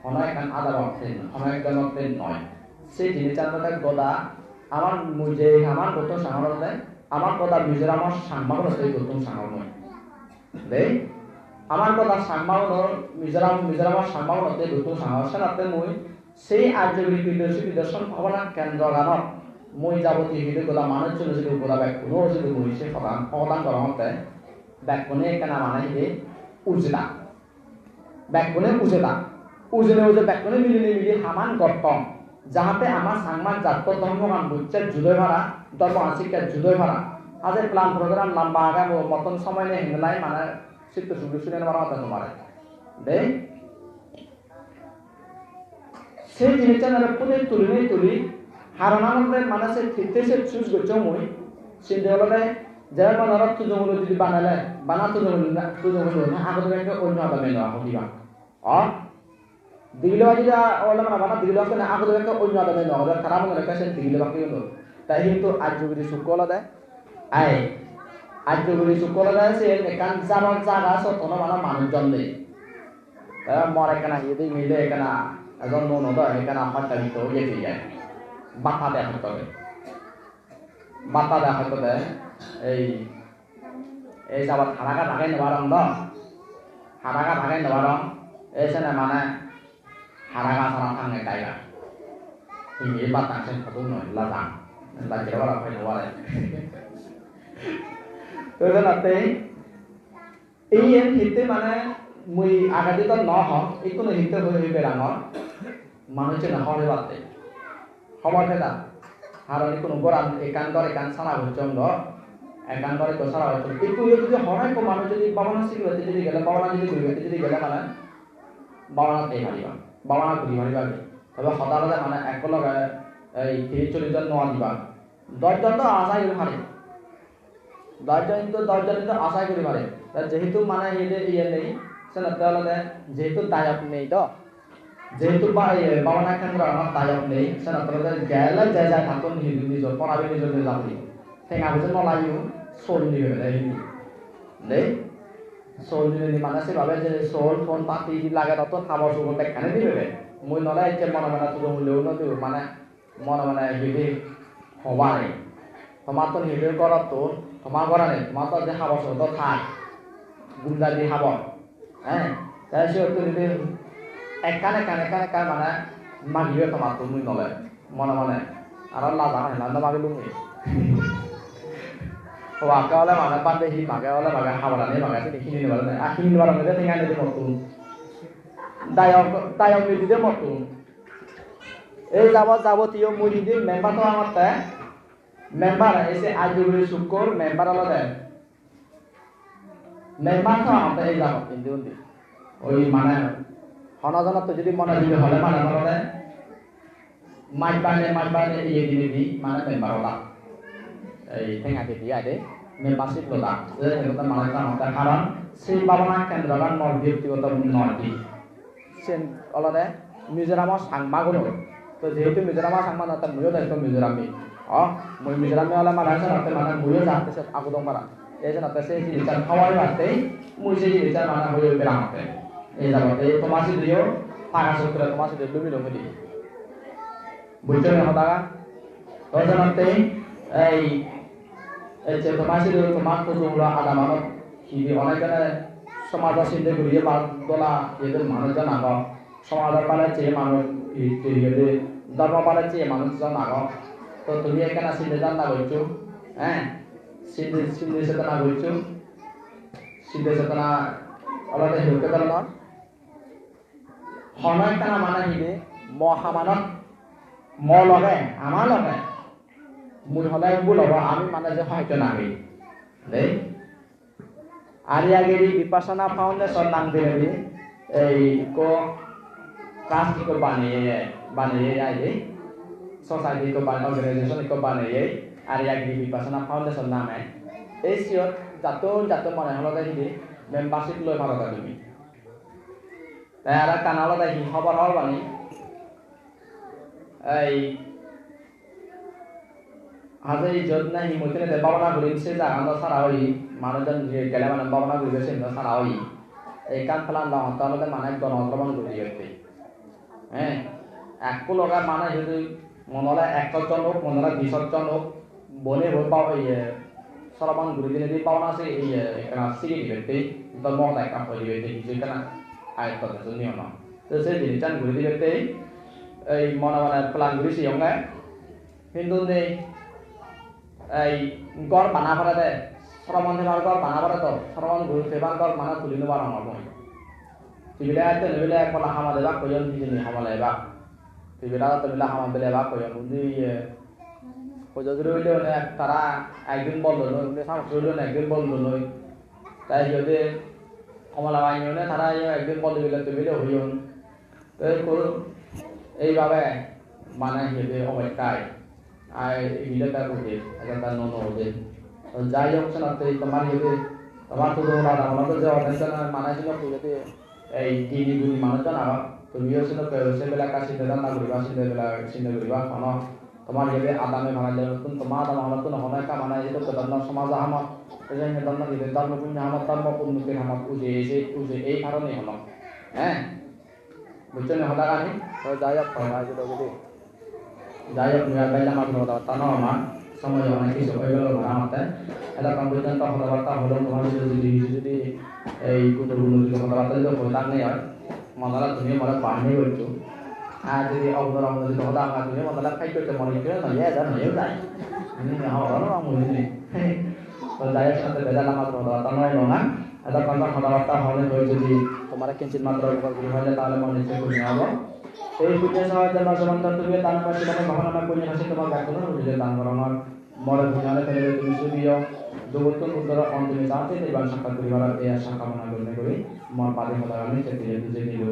হনয়কান আদার অর্থে হনয়কান অর্থে নয় সেই জিনিসটা গদা আমার মুজে আমার গত সাংহর দেয় আমার কথা মিজোরাম আমার সাংবাদ আছে গৌতম সাংহর নয় দেই আমার কথা সাংবাদ মিজোরামের সাংবাদ আছে গৌতম সাংহর সাথে মই সেই আর্যগিরি বিদর্শন ভাবনা কেন্দ্র গানত মই যাবতীয় হিদে গদা মানুষ চলে যদি গদা ব্যাকুনো যদি মই সে সমাধান করা হতে ব্যাকুনে কেনা মানে হিদে উজলা ব্যাকুনে উজনে ব্যাকরণে মিলিয়ে হামান গঠন যাহাতে আমার সাংমান জাত ধর্মমান বুঝছেন জুদয় ভাড়া ধর্ম আশিকার জুদয় ভাড়া আজ প্লান প্রোগ্রাম লম্বা আগাম মতন সময় নেই হেঙ্গলাই মানে চিত্ত শুনে নেওয়ার কথা তোমার দে সেই জিনিসটা পুনে তুলি হারানোর মধ্যে মানুষের ফিরতে সে চুজ করছে মই সিন্ধে হলে যারা মানুষ তুজমূল যদি বানালে বানা তুজমূল না আগত অন্য আদামে নেওয়া হতিবা দিগিলে বাজিটা ওলা মানে বানা দিগিলে বাকি না আগত একটা অন্য আদামে নেওয়া হবে খারাপ মনে রেখে দিগিলে বাকি হলো তাই কিন্তু আর্যগিরি শুক্লা দেয় আর্যগিরি শুক্লা দেয় সে এখান জানার জায়গা সতন মানে মানুষজন নেই মর এখানে যদি মিলে এখানে এজন মন হতো এখানে হত্যালিত ইয়ে হয়ে যায় বাতা দেখাতে হবে এই যাবার হারাকা ঢাকাই নেওয়ার হারাকা ঢাকাই নেওয়ার এসে না মানে হারাকা সারা থাঙ্গে গাইবা ini batang saya satu nol ladang lagi orang apa yang luar তো জানাতে এই হিতে মানে মুই আগাতে তো ন হ এই কোনো হিতে হয়ে বেড়ানোর মানুষের হরে বাতে খবর ফেলা হারানি কোনো গোরান একান সারা হচ্ছে একান করে তো সারা হচ্ছে একটু যদি হরাই কো মানুষ যদি বাবানা শিখবে যদি গেলে বাবানা যদি ঘুরবে যদি গেলে মানে বাবানা তেই হারিবা বাবানা ঘুরি হারিবা তবে সদালে মানে একলগে এই 30-40 নোয়া দিবা 10 জন তো আশাই করে হারে 10 জন তো আশাই করে হারে যেহেতু মানে ইয়ে নেই সেটা তাহলে যেহেতু দায়ক নেই তো যেহেতু বাবানা কেন্দ্র আমার দায়ক নেই সেটা তাহলে গেলে যায় থাকুন নিজ পড়াবি নিজ যাবি ঠেঙা বুঝে নলাইও সোল নিবে দেই সোল নিবে মানে সেভাবে যে সোল ফোন পাতি লাগে তত খাবার সুগন্ধ এখানে দিবে মই নলে যে মনে তুলো হলেও নদিও মানে মনে হিদি হবাই তোমার তো হিদি করার তো তোমার করা নেই তোমার তো যে খাবার সুগন্ধ থাক গুন্ডা দিয়ে খাবার হ্যাঁ তাই সে যদি একান মানে মাগিবে তোমার তো মুই নলে মনে আর লাজা হয় না মাগিলু মুই ওয়াকা হলে মানে পাতে হি মাগে হলে মাগে হাবড়ানে মাগে তিনি হিনি বারনে আ হিনি বারনে তে ঠেঙা নেতে মতু দায়ক নিদিতে মতু এই যাবতীয় মুই হিদি মেম্বার তো আমারতে মেম্বার এসে আজুরি শুকর মেম্বার আলাদা মেম্বার তো আমারতে এই যাব কিন্তু ওই মানে হনজন তো যদি মনে দিতে হলে মানে মানে মাইবানে ইয়ে দিবি মানে মেম্বার ওলা এই ঠেঙা দিবি আইদে মেম্বারশিপ লোলা এটা মানে আমাদের কারণ সেই বাবানা কেন্দ্ররা নর ব্যক্তিগত নরটি সেন অলরে মিজোরামর সাংমাগুলো তো যেহেতু মিজোরামর সাংমা না তার মুয়ো দায়িত্ব মিজোরামি মই মিজোরামে হলে মানে মানে মুয়ো যাতে সে আগুদম পারা এই জন্য সে জিনিসটা খাওয়াই বাড়তে মুই সেই জিনিসটা মানে হয়ে বেড়াতে এই যাবতে তোমার দিও টাকা সূত্রে তোমার সাথে লুবি লুবি বুঝছো না দাদা তো জানতে এই যে তোমার সাথে তোমার তো তোমরা আদা মানব কি অনেক সমাজ চিন্তা করিয়ে বা দোলা এদের মানুষজন আগ সমাজের পালে চেয়ে মানুষ ধর্ম পালে চেয়ে মানুষজন আগ তো তুমি এখানে চিন্তা জান না করছো হ্যাঁ চিন্তা চেতনা করছো চিন্তা চেতনা অলরে হেউকে পারল সময় কেনা মানে হিদে মহামানব লগে আমার লগে মুই হলে বুল হব আমি মানে যে হয়তো নামি দেই আরিয়াগিরি বিপাসনা ফাউন্ডেশন নাম দিলে এই কো ট্রাস্ট को বানিয়ে আইলে সোসাইটি को অর্গানাইজেশন को বানিয়ে আরিয়াগিরি বিপাসনা ফাউন্ডেশন নামে এই সিয়ত জাতো মনে হলো হিদে মেম্বারশিপ লৈ ভারত তুমি তাই আর কানালো দেখি খবর হল বানি এই আজ এই যত নাই মইতে বাবনা ঘুরিন সে জায়গা সারা হই মানুষজন গেলে মানে বাবনা ঘুরিবে সে সারা হই এই কান ফেলান দাও তাহলে মানে গণহত্রমান ঘুরি গেছে হ্যাঁ একু লগা মানে যদি মনলে 100 জন হোক মনলে 20 জন হোক বনে ভোট পাও এই সরবান ঘুরি দিলে দি পাওনা সে এই একটা সিরি দিবে তো মত একটা হই দিবে যে কেন আয় তো নিয়ম না তো সে জিনিসটা ঘুরি দিবে এই মনে প্লান ঘুরি সিয়ঙ্গা কিন্তু নেই এই গড় বানা পড়ে দে সরমন দেবার গড় বানা পড়ে তো সরমন ঘুরি সেবার গড় মানে তুলি নেবার আমার মই তিবিলা তো নেবিলা একলা হামা দেবা কয়ন দিনি হামা লাইবা তিবিলা তো নেবিলা হামা দেবা কয়ন বুঝি কজজরে হইলে অনেক তারা একদিন বললো নয় উনি সামনে হইলো একদিন বললো নয় তাই যদি কমলা বাইনে তারা একদিন বলতে গেলে তিবিলা হইন তো এইভাবে মানে হেঁটে অপেক্ষায় আর এগুলো তার উঠে একটা তার নন ওঠে যাই হোক না তোমার হেঁটে তোমার তো আমাদের যে অনেকজন মানাইছিল যদি এই দিদি গুলি মানুষজন আবার তুমিও ছিল সেবেলা কাজ চিন্তা না করিবা চিন্তা করিবা কোন তোমার হেঁটে আদামে বানাইলে নতুন তোমার আদাম আমার তো নহলে কা বানাই যেত ধর্ম সমাজ আমার ধর্ম দিলে ধর্ম পুণ্য আমার ধর্ম উন্নতির আমার উজে এই কারণেই হল হ্যাঁ বুঝছো না হতা কানি তো যাই হোক যাই হোক বাইলাম আপনার কথাবার্তা ন আমার সময় অনেক কিছু হয়ে গেল আমাতে এটা পর্যন্ত কথাবার্তা হলো তোমার যদি এই কোনো কথাবার্তা যদি হতার নেই হয় মনালা তুমি মনে বাড়িয়ে করছো আর যদি অবদান যদি হতা আমরা তুমি মনালা খাই করতে মনে করে নয় নয় যায় হলো মনে নেই তো যাই সাথে বেদা নামাজ কথাবার্তা নয় না এটা কথা কথাবার্তা হলে হয়ে যদি তোমার কিঞ্চিত মাত্র উপকার করি হয় তাহলে মনে নিশ্চয় খুশি হবো এই পুণ্যের সাহায্যে বা সমান্তর তুমি দান পাচ্ছি তাহলে কখন আমার পুণ্যের হাসি তোমার ব্যক্ত না নিজের দান করো আমার মরে পুণ্যে ফেলে তুমি সুদিও জগত্তর উত্তর অন্তিমে চাচ্ছে নির্বাণ সাক্ষাৎ করিবার এই আশা কামনা করতে করি মন পাদে হতার আমি সেটি দিল